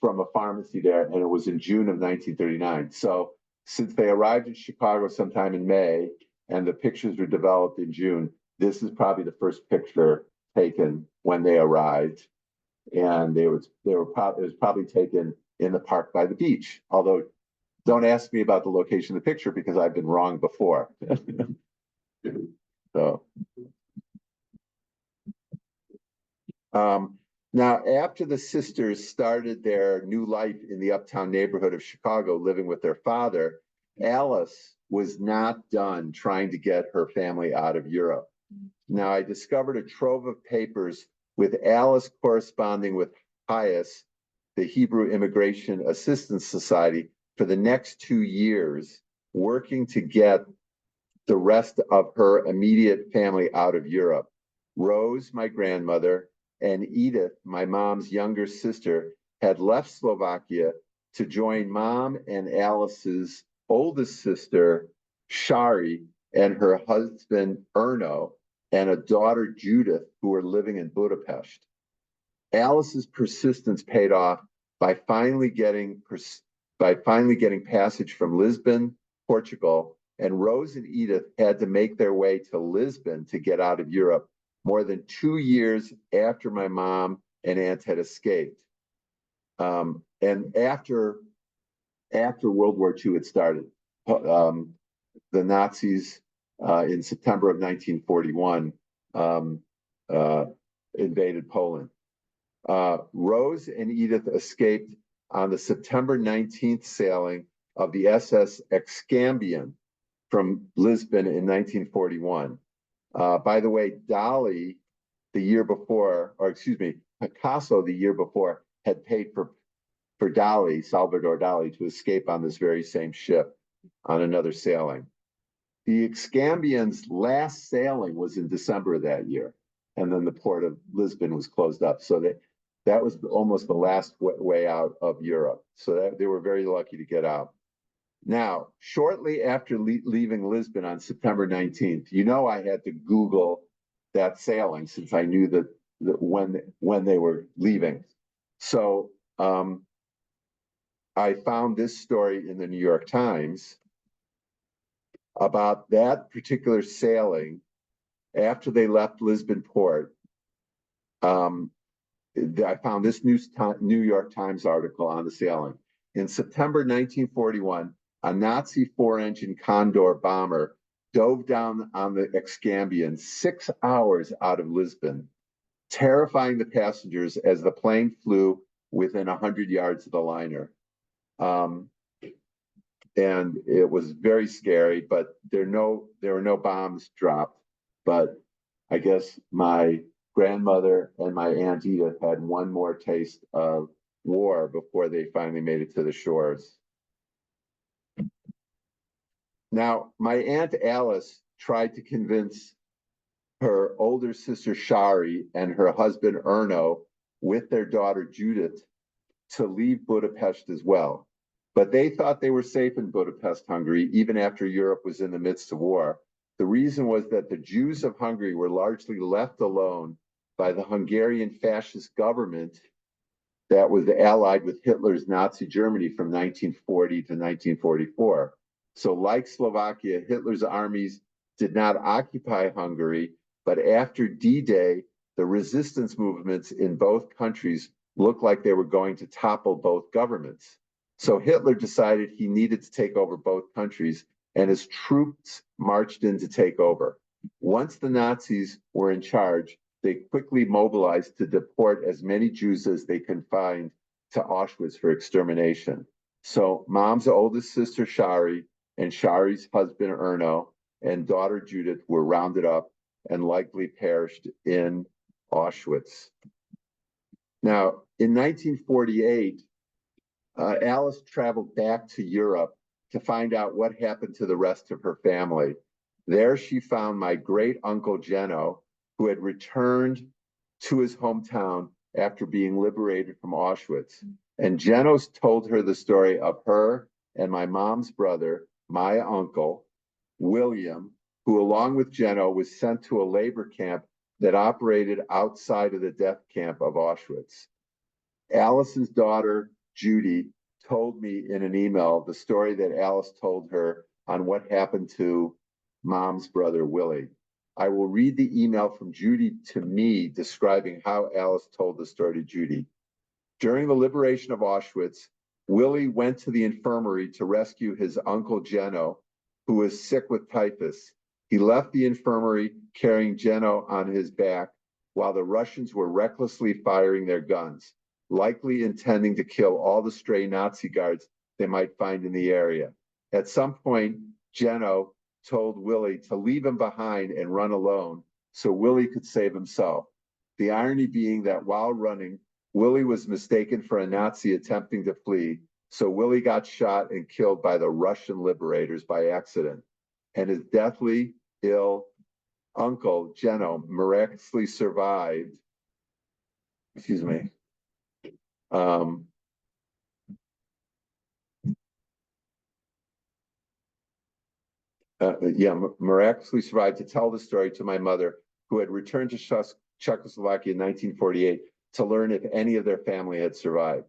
from a pharmacy there, and it was in June of 1939. So since they arrived in Chicago sometime in May, and the pictures were developed in June, this is probably the first picture taken when they arrived, and it was probably taken in the park by the beach. Although, don't ask me about the location of the picture because I've been wrong before. So. Now, after the sisters started their new life in the uptown neighborhood of Chicago, living with their father, Alice was not done trying to get her family out of Europe. Now, I discovered a trove of papers with Alice corresponding with HIAS, the Hebrew Immigration Assistance Society, for the next 2 years, working to get the rest of her immediate family out of Europe. Rose, my grandmother, and Edith, my mom's younger sister, had left Slovakia to join Mom and Alice's oldest sister, Shari, and her husband, Erno, and a daughter, Judith, who were living in Budapest. Alice's persistence paid off by finally getting passage from Lisbon, Portugal, and Rose and Edith had to make their way to Lisbon to get out of Europe, more than 2 years after my mom and aunt had escaped. And after World War II had started, the Nazis in September of 1941 invaded Poland. Rose and Edith escaped on the September 19th sailing of the SS Excambian from Lisbon in 1941. By the way, Dali, the year before, or excuse me, Picasso the year before had paid for Dali, Salvador Dali, to escape on this very same ship on another sailing. The Excambian's last sailing was in December of that year, and then the port of Lisbon was closed up. So that was almost the last way out of Europe. So they were very lucky to get out. Now, shortly after leaving Lisbon on September 19th, I had to Google that sailing since I knew that when they were leaving. So I found this story in the New York Times. about that particular sailing, after they left Lisbon port, I found this New York Times article on the sailing. In September 1941, a Nazi four-engine Condor bomber dove down on the Excambian 6 hours out of Lisbon, terrifying the passengers as the plane flew within 100 yards of the liner. And it was very scary, but there were no bombs dropped. But I guess my grandmother and my Aunt Edith had one more taste of war before they finally made it to the shores. Now, my Aunt Alice tried to convince her older sister Shari and her husband Erno with their daughter Judith to leave Budapest as well. But they thought they were safe in Budapest, Hungary, even after Europe was in the midst of war. The reason was that the Jews of Hungary were largely left alone by the Hungarian fascist government that was allied with Hitler's Nazi Germany from 1940 to 1944. So like Slovakia, Hitler's armies did not occupy Hungary, but after D-Day, the resistance movements in both countries looked like they were going to topple both governments. So Hitler decided he needed to take over both countries, and his troops marched in to take over. Once the Nazis were in charge, they quickly mobilized to deport as many Jews as they could find to Auschwitz for extermination. So Mom's oldest sister, Shari, and Shari's husband, Erno, and daughter, Judith, were rounded up and likely perished in Auschwitz. Now, in 1948, Alice traveled back to Europe to find out what happened to the rest of her family. There she found my great uncle Geno, who had returned to his hometown after being liberated from Auschwitz. And Geno told her the story of her and my mom's brother, my uncle, William, who along with Geno was sent to a labor camp that operated outside of the death camp of Auschwitz. Alice's daughter, Judy, told me in an email the story that Alice told her on what happened to Mom's brother, Willie. I will read the email from Judy to me describing how Alice told the story to Judy. During the liberation of Auschwitz, Willie went to the infirmary to rescue his uncle Geno, who was sick with typhus. He left the infirmary carrying Geno on his back while the Russians were recklessly firing their guns, likely intending to kill all the stray Nazi guards they might find in the area. At some point, Geno told Willie to leave him behind and run alone so Willie could save himself. The irony being that while running, Willie was mistaken for a Nazi attempting to flee, so Willie got shot and killed by the Russian liberators by accident. And his deathly ill uncle, Geno, miraculously survived. Miraculously survived to tell the story to my mother, who had returned to Czechoslovakia in 1948 to learn if any of their family had survived.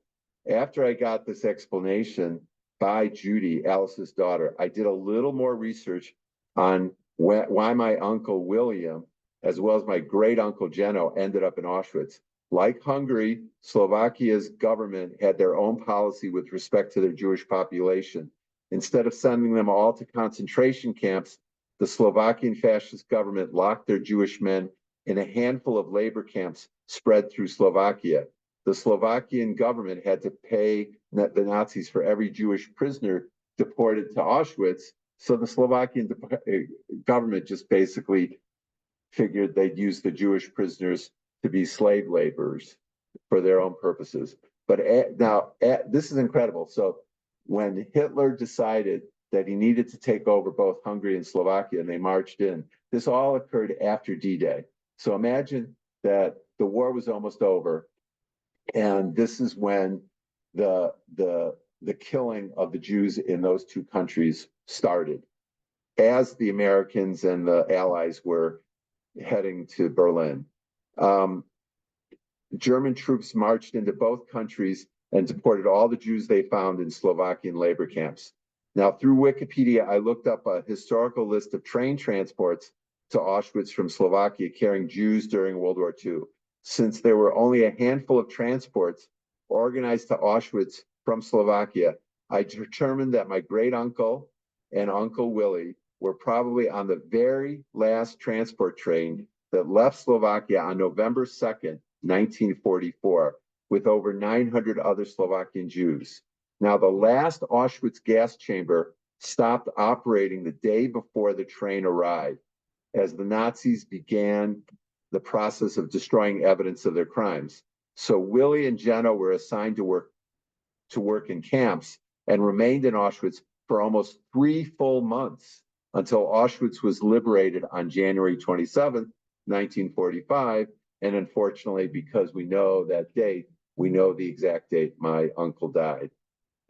After I got this explanation by Judy, Alice's daughter, I did a little more research on why my uncle William, as well as my great uncle Geno, ended up in Auschwitz. Like Hungary, Slovakia's government had their own policy with respect to their Jewish population. Instead of sending them all to concentration camps, the Slovakian fascist government locked their Jewish men in a handful of labor camps spread through Slovakia. The Slovakian government had to pay the Nazis for every Jewish prisoner deported to Auschwitz, so the Slovakian government just basically figured they'd use the Jewish prisoners to be slave laborers for their own purposes. But this is incredible. So when Hitler decided that he needed to take over both Hungary and Slovakia and they marched in, this all occurred after D-Day. So imagine that the war was almost over, and this is when the killing of the Jews in those two countries started, as the Americans and the Allies were heading to Berlin. German troops marched into both countries and deported all the Jews they found in Slovakian labor camps. Now, through Wikipedia, I looked up a historical list of train transports to Auschwitz from Slovakia carrying Jews during World War II. Since there were only a handful of transports organized to Auschwitz from Slovakia, I determined that my great uncle and Uncle Willie were probably on the very last transport train that left Slovakia on November 2nd, 1944, with over 900 other Slovakian Jews. Now, the last Auschwitz gas chamber stopped operating the day before the train arrived, as the Nazis began the process of destroying evidence of their crimes. So Willie and Jenna were assigned to work in camps and remained in Auschwitz for almost 3 full months until Auschwitz was liberated on January 27th, 1945. And unfortunately, because we know that date, we know the exact date my uncle died.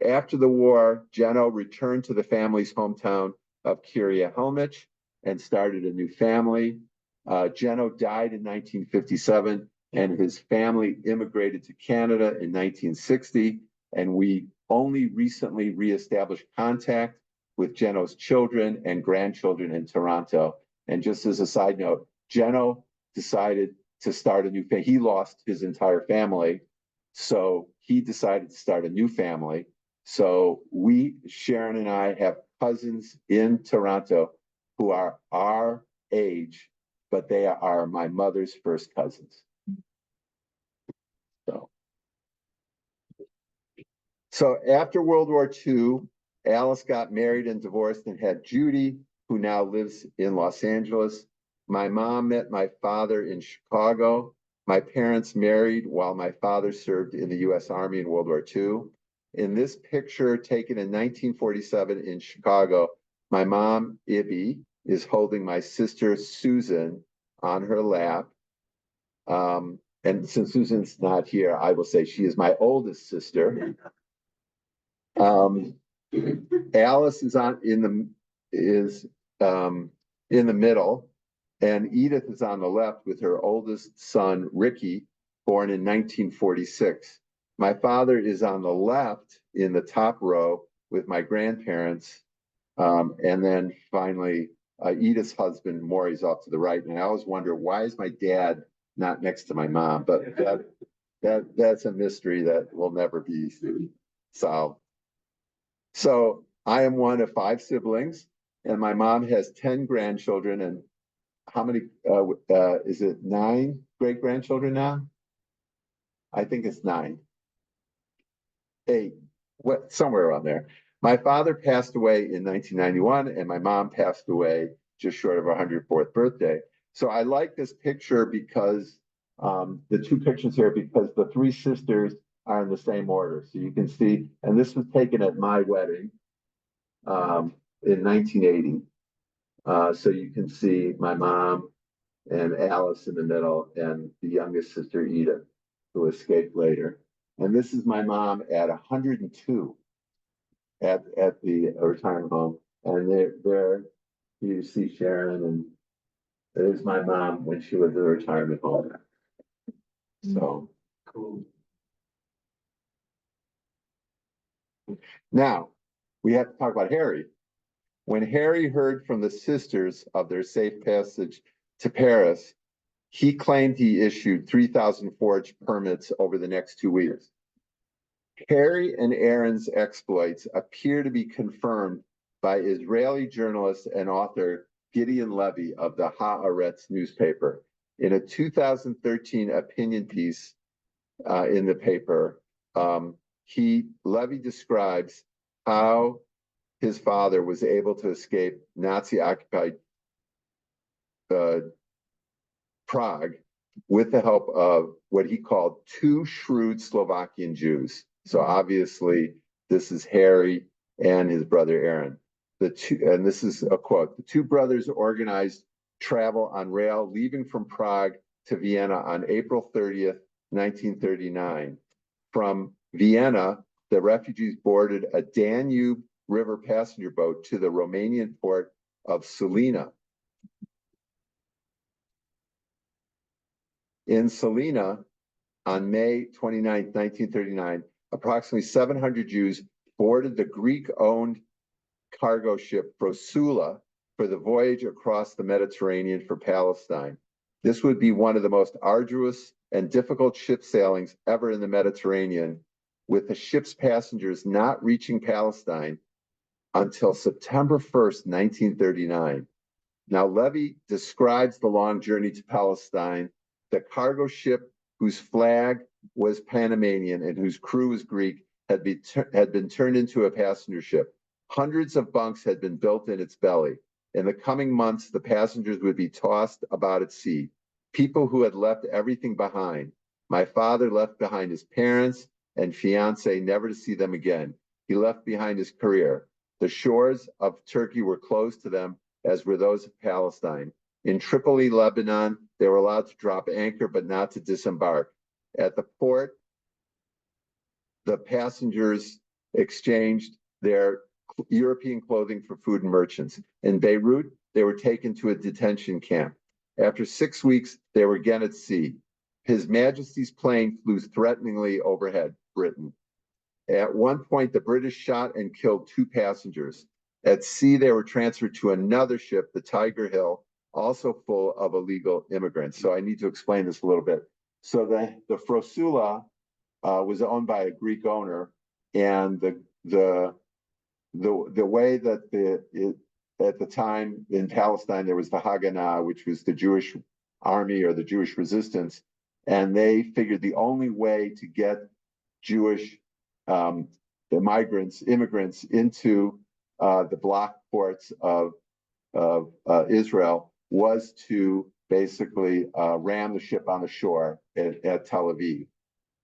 After the war, Jeno returned to the family's hometown of Kiryat Helmich and started a new family. Jeno died in 1957, and his family immigrated to Canada in 1960, and we only recently reestablished contact with Jeno's children and grandchildren in Toronto. And just as a side note, Jeno decided to start a new family. He lost his entire family, so he decided to start a new family. So we, Sharon and I, have cousins in Toronto who are our age, but they are my mother's first cousins. So after World War II, Alice got married and divorced and had Judy, who now lives in Los Angeles. My mom met my father in Chicago. My parents married while my father served in the U.S. Army in World War II. In this picture taken in 1947 in Chicago, my mom, Ibby, is holding my sister, Susan, on her lap. And since Susan's not here, I will say she is my oldest sister. Alice is in the middle, and Edith is on the left with her oldest son, Ricky, born in 1946. My father is on the left in the top row with my grandparents. And then finally, Edith's husband, Maury's off to the right. And I always wonder, why is my dad not next to my mom? But that's a mystery that will never be solved. So I am one of 5 siblings, and my mom has 10 grandchildren. And how many, is it 9 great-grandchildren now? I think it's 9. 8, somewhere around there. My father passed away in 1991, and my mom passed away just short of her 104th birthday. So I like this picture because the 2 pictures here, because the 3 sisters are in the same order. So you can see, and this was taken at my wedding in 1980. So you can see my mom and Alice in the middle, and the youngest sister, Edith, who escaped later. And this is my mom at 102 at the retirement home. And there you see Sharon, and there's my mom when she was at the retirement home. So cool. Now, we have to talk about Harry. When Harry heard from the sisters of their safe passage to Paris, he claimed he issued 3,000 forged permits over the next 2 weeks. Harry and Aaron's exploits appear to be confirmed by Israeli journalist and author Gideon Levy of the Haaretz newspaper. In a 2013 opinion piece in the paper, Levy describes how his father was able to escape Nazi-occupied Prague with the help of what he called 2 shrewd Slovakian Jews. So obviously, this is Harry and his brother Aaron. And this is a quote: "The 2 brothers organized travel on rail leaving from Prague to Vienna on April 30th, 1939. From Vienna, the refugees boarded a Danube River passenger boat to the Romanian port of Sulina. In Sulina, on May 29, 1939, approximately 700 Jews boarded the Greek-owned cargo ship Frosula for the voyage across the Mediterranean for Palestine. This would be one of the most arduous and difficult ship sailings ever in the Mediterranean, with the ship's passengers not reaching Palestine until September 1st, 1939. Now, Levy describes the long journey to Palestine. The cargo ship, whose flag was Panamanian and whose crew was Greek, had been turned into a passenger ship. Hundreds of bunks had been built in its belly. In the coming months, the passengers would be tossed about at sea. People who had left everything behind. My father left behind his parents and fiance, never to see them again. He left behind his career. The shores of Turkey were closed to them, as were those of Palestine. In Tripoli, Lebanon, they were allowed to drop anchor, but not to disembark. At the port, the passengers exchanged their European clothing for food and merchants. In Beirut, they were taken to a detention camp. After 6 weeks, they were again at sea. His Majesty's plane flew threateningly overhead Britain. At one point, the British shot and killed 2 passengers. At sea, they were transferred to another ship, the Tiger Hill, also full of illegal immigrants. So I need to explain this a little bit. So the Frosula was owned by a Greek owner, and the way that at the time in Palestine there was the Haganah, which was the Jewish army or the Jewish resistance, and they figured the only way to get Jewish immigrants into the block ports of Israel was to basically ram the ship on the shore at Tel Aviv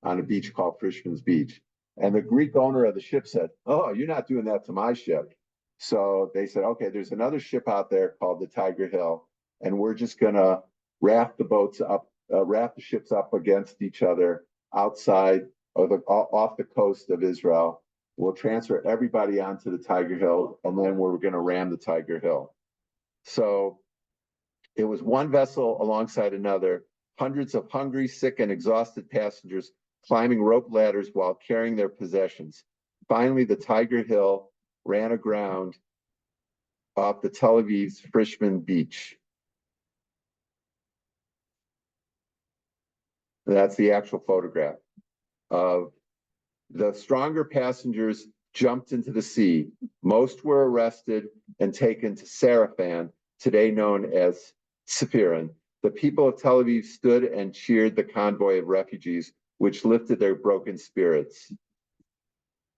on a beach called Fishman's Beach. And the Greek owner of the ship said, "Oh, you're not doing that to my ship." So they said, "Okay, there's another ship out there called the Tiger Hill, and we're just gonna raft the ships up against each other outside of off the coast of Israel. We'll transfer everybody onto the Tiger Hill, and then we're gonna ram the Tiger Hill." So it was one vessel alongside another, hundreds of hungry, sick, and exhausted passengers climbing rope ladders while carrying their possessions. Finally, the Tiger Hill ran aground off the Tel Aviv's Fishman Beach. That's the actual photograph of the stronger passengers jumped into the sea. Most were arrested and taken to Sarafan, today known as Sephiron. The people of Tel Aviv stood and cheered the convoy of refugees, which lifted their broken spirits.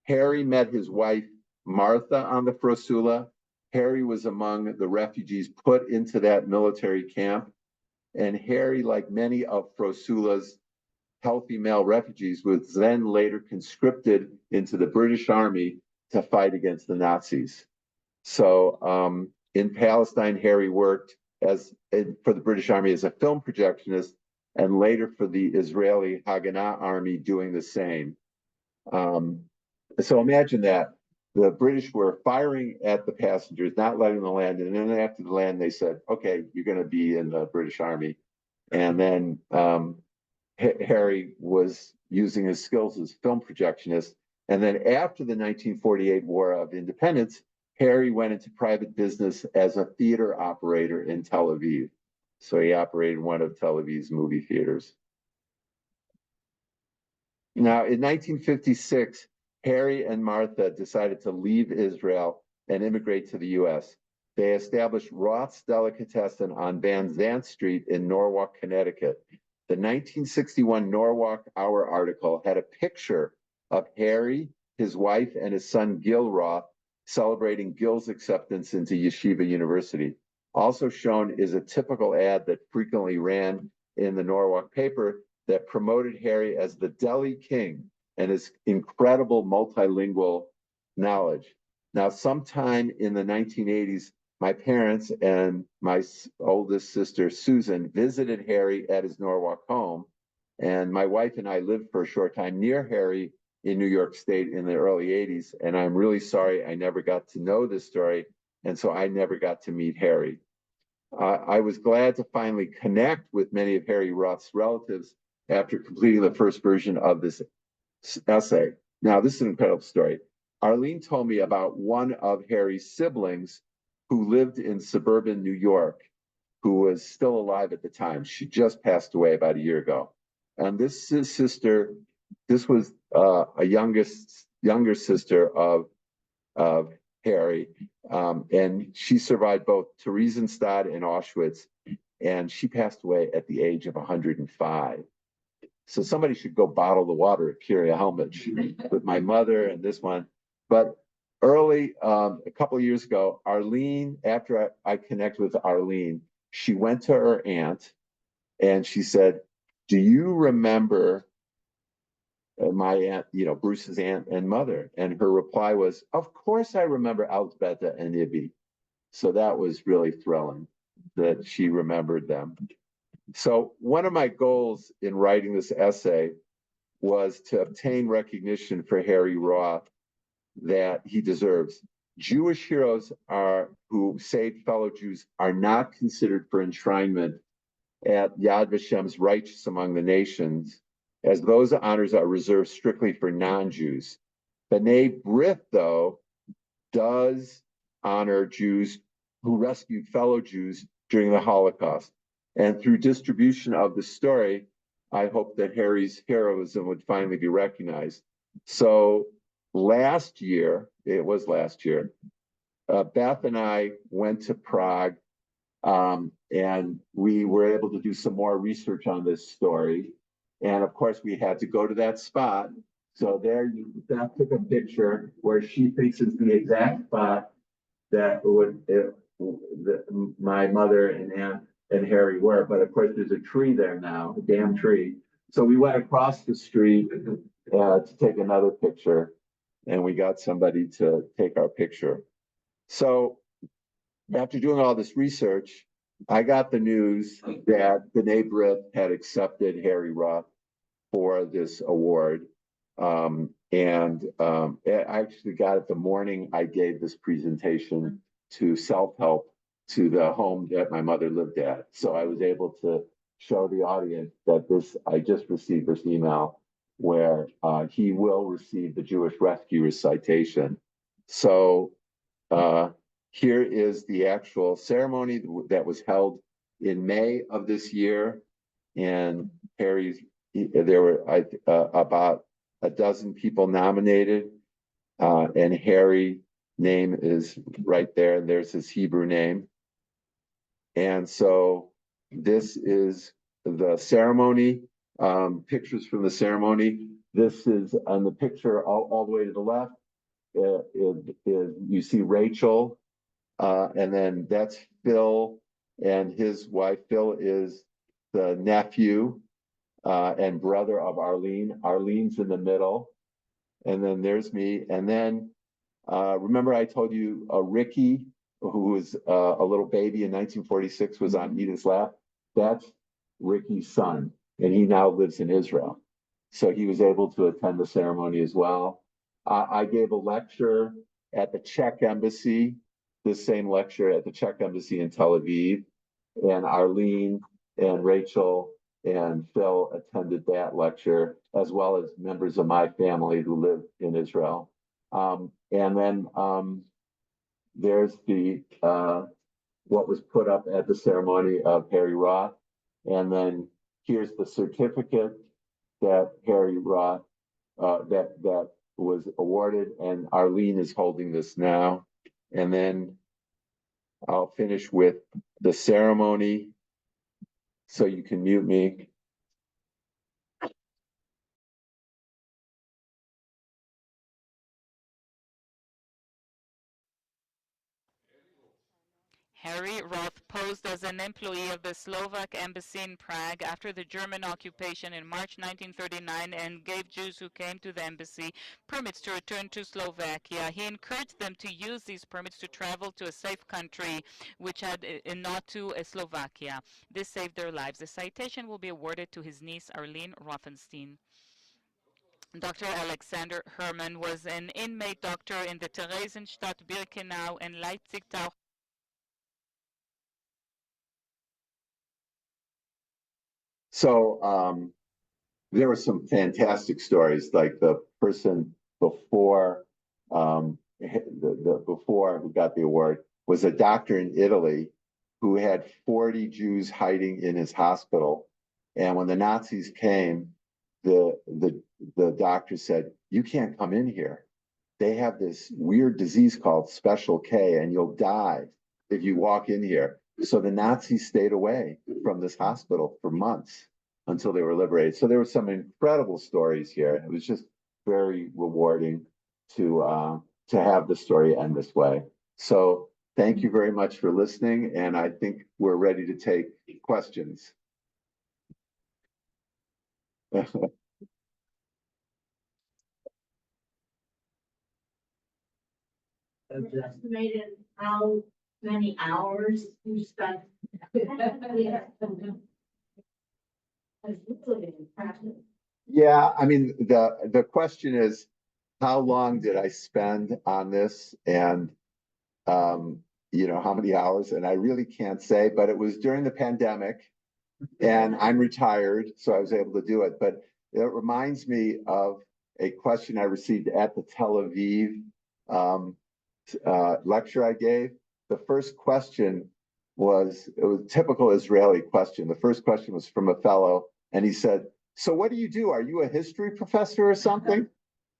Harry met his wife, Martha, on the Frosula. Harry was among the refugees put into that military camp. And Harry, like many of Frosula's healthy male refugees, was then later conscripted into the British Army to fight against the Nazis. So in Palestine, Harry worked for the British Army as a film projectionist, and later for the Israeli Haganah army doing the same. So imagine that. The British were firing at the passengers, not letting them land, and then after the land, they said, "Okay, you're going to be in the British Army." And then Harry was using his skills as film projectionist. And then after the 1948 War of Independence, Harry went into private business as a theater operator in Tel Aviv. So he operated one of Tel Aviv's movie theaters. Now, in 1956, Harry and Martha decided to leave Israel and immigrate to the US. They established Roth's Delicatessen on Van Zandt Street in Norwalk, Connecticut. The 1961 Norwalk Hour article had a picture of Harry, his wife, and his son Gil Roth celebrating Gil's acceptance into Yeshiva University. Also shown is a typical ad that frequently ran in the Norwalk paper that promoted Harry as the deli king and his incredible multilingual knowledge. Now, sometime in the 1980s, my parents and my oldest sister, Susan, visited Harry at his Norwalk home. And my wife and I lived for a short time near Harry in New York State in the early 80s. And I'm really sorry I never got to know this story. And so I never got to meet Harry. I was glad to finally connect with many of Harry Roth's relatives after completing the first version of this essay. Now, this is an incredible story. Arlene told me about one of Harry's siblings who lived in suburban New York, who was still alive at the time. She just passed away about a year ago. And this sister, this was a younger sister of Harry, and she survived both Theresienstadt and Auschwitz, and she passed away at the age of 105. So somebody should go bottle the water at Helmich with my mother and this one. But early, a couple of years ago, Arlene, after I connected with Arlene, she went to her aunt and she said, "Do you remember my aunt, Bruce's aunt and mother?" And her reply was, "Of course I remember Outwitted and Ibby." So that was really thrilling that she remembered them. So one of my goals in writing this essay was to obtain recognition for Harry Roth that he deserves. Jewish heroes who saved fellow Jews are not considered for enshrinement at Yad Vashem's Righteous Among the Nations, as those honors are reserved strictly for non-Jews. B'nai B'rith, though, does honor Jews who rescued fellow Jews during the Holocaust. And through distribution of the story, I hope that Harry's heroism would finally be recognized. So last year, Beth and I went to Prague, and we were able to do some more research on this story. And of course, we had to go to that spot. So there, Beth took a picture where she thinks is the exact spot that my mother and aunt and Harry were. But of course, there's a tree there now, a damn tree. So we went across the street to take another picture, and we got somebody to take our picture. So after doing all this research, I got the news that B'nai B'rith had accepted Harry Roth for this award. I actually got it the morning I gave this presentation to Self-Help, to the home that my mother lived at. So I was able to show the audience that I just received this email where he will receive the Jewish Rescuers citation. So here is the actual ceremony that was held in May of this year. And there were about a dozen people nominated, and Harry's name is right there, and there's his Hebrew name. And so this is the ceremony, pictures from the ceremony. This is on the picture all the way to the left. You see Rachel, and then that's Phil and his wife. Phil is the nephew and brother of Arlene. Arlene's in the middle. And then there's me. And then remember I told you Ricky, who was a little baby in 1946, was on Edith's lap? That's Ricky's son, and he now lives in Israel. So he was able to attend the ceremony as well. I gave a lecture at the Czech embassy, this same lecture at the Czech embassy in Tel Aviv, and Arlene and Rachel and Phil attended that lecture, as well as members of my family who live in Israel. And then there's what was put up at the ceremony of Harry Roth. And then here's the certificate that Harry Roth, that was awarded, and Arlene is holding this now. And then I'll finish with the ceremony, so you can mute me. Harry Roth posed as an employee of the Slovak embassy in Prague after the German occupation in March 1939 and gave Jews who came to the embassy permits to return to Slovakia. He encouraged them to use these permits to travel to a safe country, which had not to Slovakia. This saved their lives. The citation will be awarded to his niece Arlene Rothenstein. Dr. Alexander Hermann was an inmate doctor in the Theresienstadt, Birkenau, and Leipzig Tauch. So there were some fantastic stories, like the person before before who got the award was a doctor in Italy who had 40 Jews hiding in his hospital. And when the Nazis came, the doctor said, "You can't come in here. They have this weird disease called Special K, and you'll die if you walk in here." So the Nazis stayed away from this hospital for months until they were liberated. So there were some incredible stories here. It was just very rewarding to have the story end this way. So thank you very much for listening, and I think we're ready to take questions. Estimated how many hours you spent. Yeah, I mean, the question is, how long did I spend on this? And how many hours? And I really can't say, but it was during the pandemic, and I'm retired, so I was able to do it. But it reminds me of a question I received at the Tel Aviv lecture I gave. The first question it was a typical Israeli question. The first question was from a fellow, and he said, "So what do you do? Are you a history professor or something?"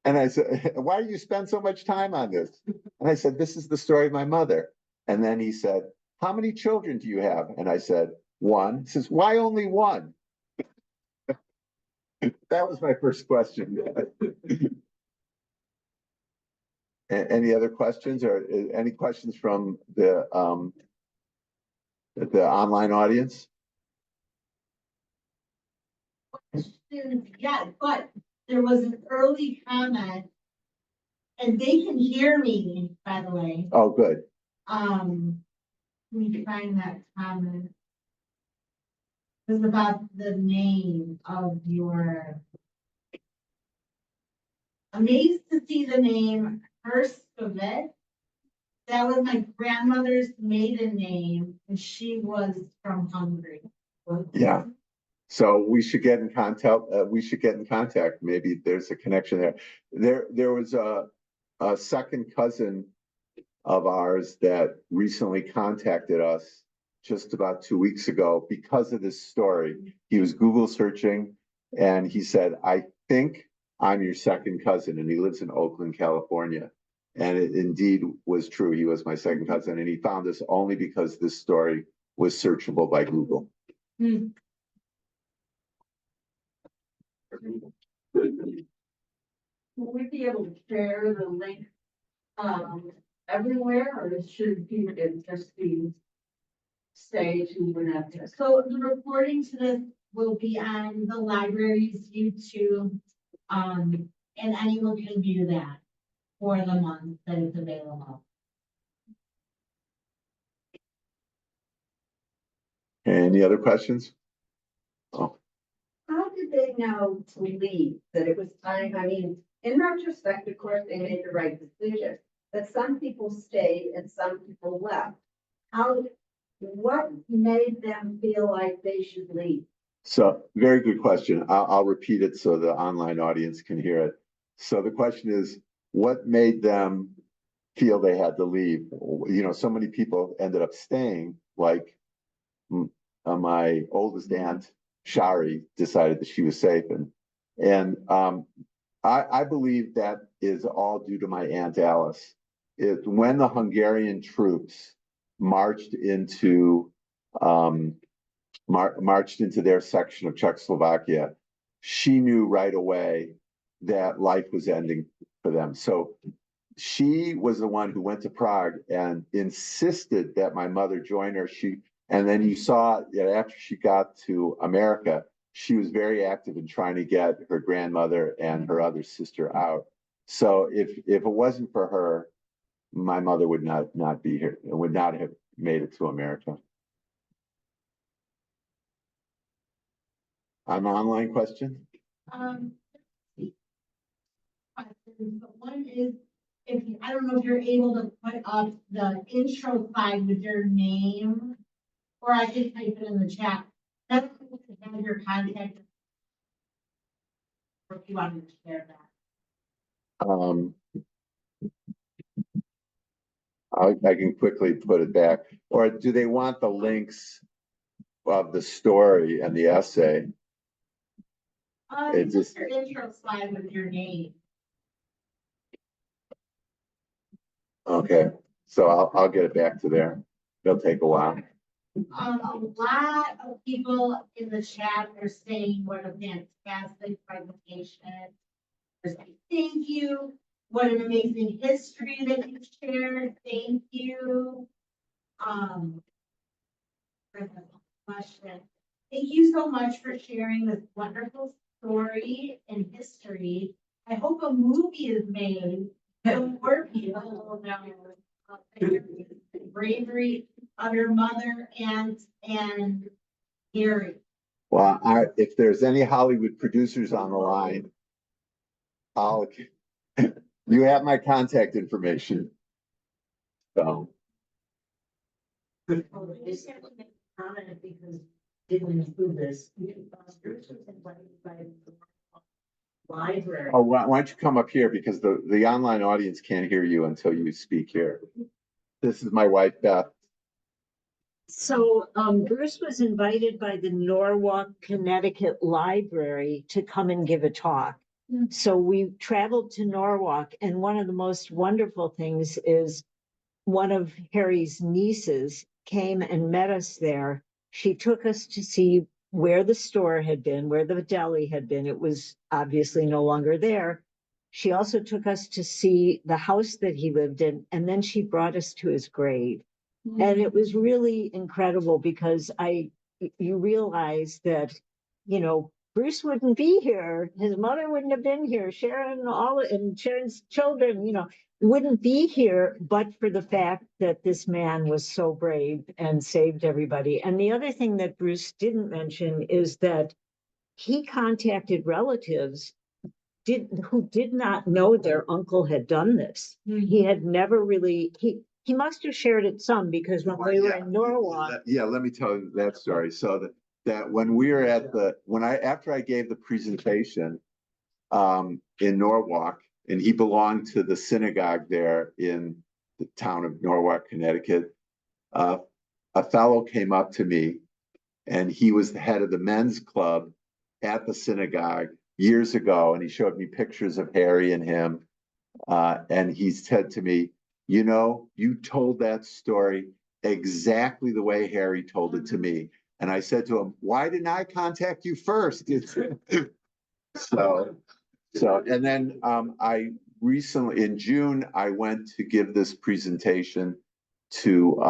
And I said, "Why do you spend so much time on this?" And I said, "This is the story of my mother." And then he said, "How many children do you have?" And I said, "One." He says, "Why only one?" That was my first question. Any other questions, or any questions from the online audience? Yeah, but there was an early comment, and they can hear me, by the way. Oh, good. Let me find that comment. It was about the name of your. Amazed to see the name Herskovit. That was my grandmother's maiden name, and she was from Hungary. Yeah. So we should get in contact. Maybe there's a connection there. There was a second cousin of ours that recently contacted us just about 2 weeks ago because of this story. He was Google searching, and he said, "I think I'm your second cousin," and he lives in Oakland, California. And it indeed was true. He was my second cousin, and he found us only because this story was searchable by Google. Will we be able to share the link everywhere, or should it just be stay to Winnetka? So the recording to this will be on the library's YouTube, and anyone can view that for the month that it's available. Any other questions? Oh, How did they know to leave, that it was time? I mean, in retrospect, of course, they made the right decision, but some people stayed and some people left. What made them feel like they should leave? so very good question. I'll repeat it so the online audience can hear it. So the question is, what made them feel they had to leave? So many people ended up staying, like my oldest aunt, Shari, decided that she was safe. And I believe that is all due to my Aunt Alice. When the Hungarian troops marched into their section of Czechoslovakia, she knew right away that life was ending for them. So she was the one who went to Prague and insisted that my mother join her. And then you saw that after she got to America, she was very active in trying to get her grandmother and her other sister out. So if it wasn't for her, my mother would not be here and would not have made it to America. An online question? But one is, I don't know if you're able to put up the intro slide with your name, or I can type it in the chat. That's your contact. Or if you wanted to share that. I can quickly put it back. Or do they want the links of the story and the essay? It Just just, your intro slide with your name. okay, so I'll get it back to there. It'll take a while. A lot of people in the chat are saying what a fantastic presentation. They're saying, thank you. What an amazing history that you shared. Thank you. For the question. Thank you so much for sharing this wonderful story and history. I hope a movie is made so more people will know the bravery of your mother and Gary. Well, if there's any Hollywood producers on the line, you have my contact information. So. Comment because didn't include this. Library. Oh, why don't you come up here because the online audience can't hear you until you speak here. This is my wife, Beth. So Bruce was invited by the Norwalk, Connecticut Library to come and give a talk. So we traveled to Norwalk, and one of the most wonderful things is one of Harry's nieces came and met us there. She took us to see where the store had been, where the deli had been. It was obviously no longer there. She also took us to see the house that he lived in, and then she brought us to his grave. And it was really incredible because you realize that, you know, Bruce wouldn't be here. His mother wouldn't have been here. Sharon, and Sharon's children, you know, wouldn't be here, but for the fact that this man was so brave and saved everybody. And the other thing that Bruce didn't mention is that he contacted relatives who did not know their uncle had done this. He had never really, he must have shared it some because when we were in Norwalk. Yeah, let me tell you that story. So that when we were at after I gave the presentation in Norwalk, and he belonged to the synagogue there in the town of Norwalk, Connecticut, a fellow came up to me, and he was the head of the men's club at the synagogue years ago, and he showed me pictures of Harry and him, and he said to me, you know, you told that story exactly the way Harry told it to me. And I said to him, why didn't I contact you first? And then I recently, in June, I went to give this presentation to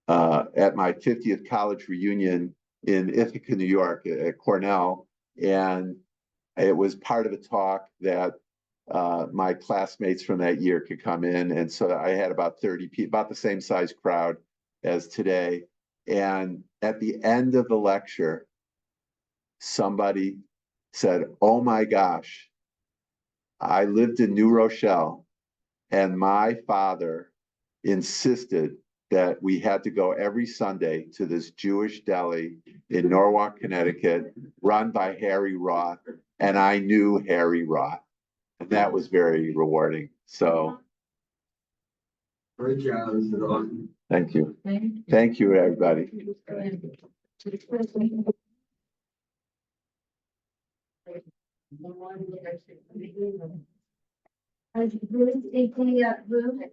at my 50th college reunion in Ithaca, New York, at Cornell. And it was part of a talk that my classmates from that year could come in. And so I had about 30 people, about the same size crowd as today. And at the end of the lecture, somebody said, oh my gosh, I lived in New Rochelle, and my father insisted that we had to go every Sunday to this Jewish deli in Norwalk, Connecticut, run by Harry Roth, and I knew Harry Roth. And that was very rewarding. So. Great job. Thank you. Thank you, everybody. Bruce,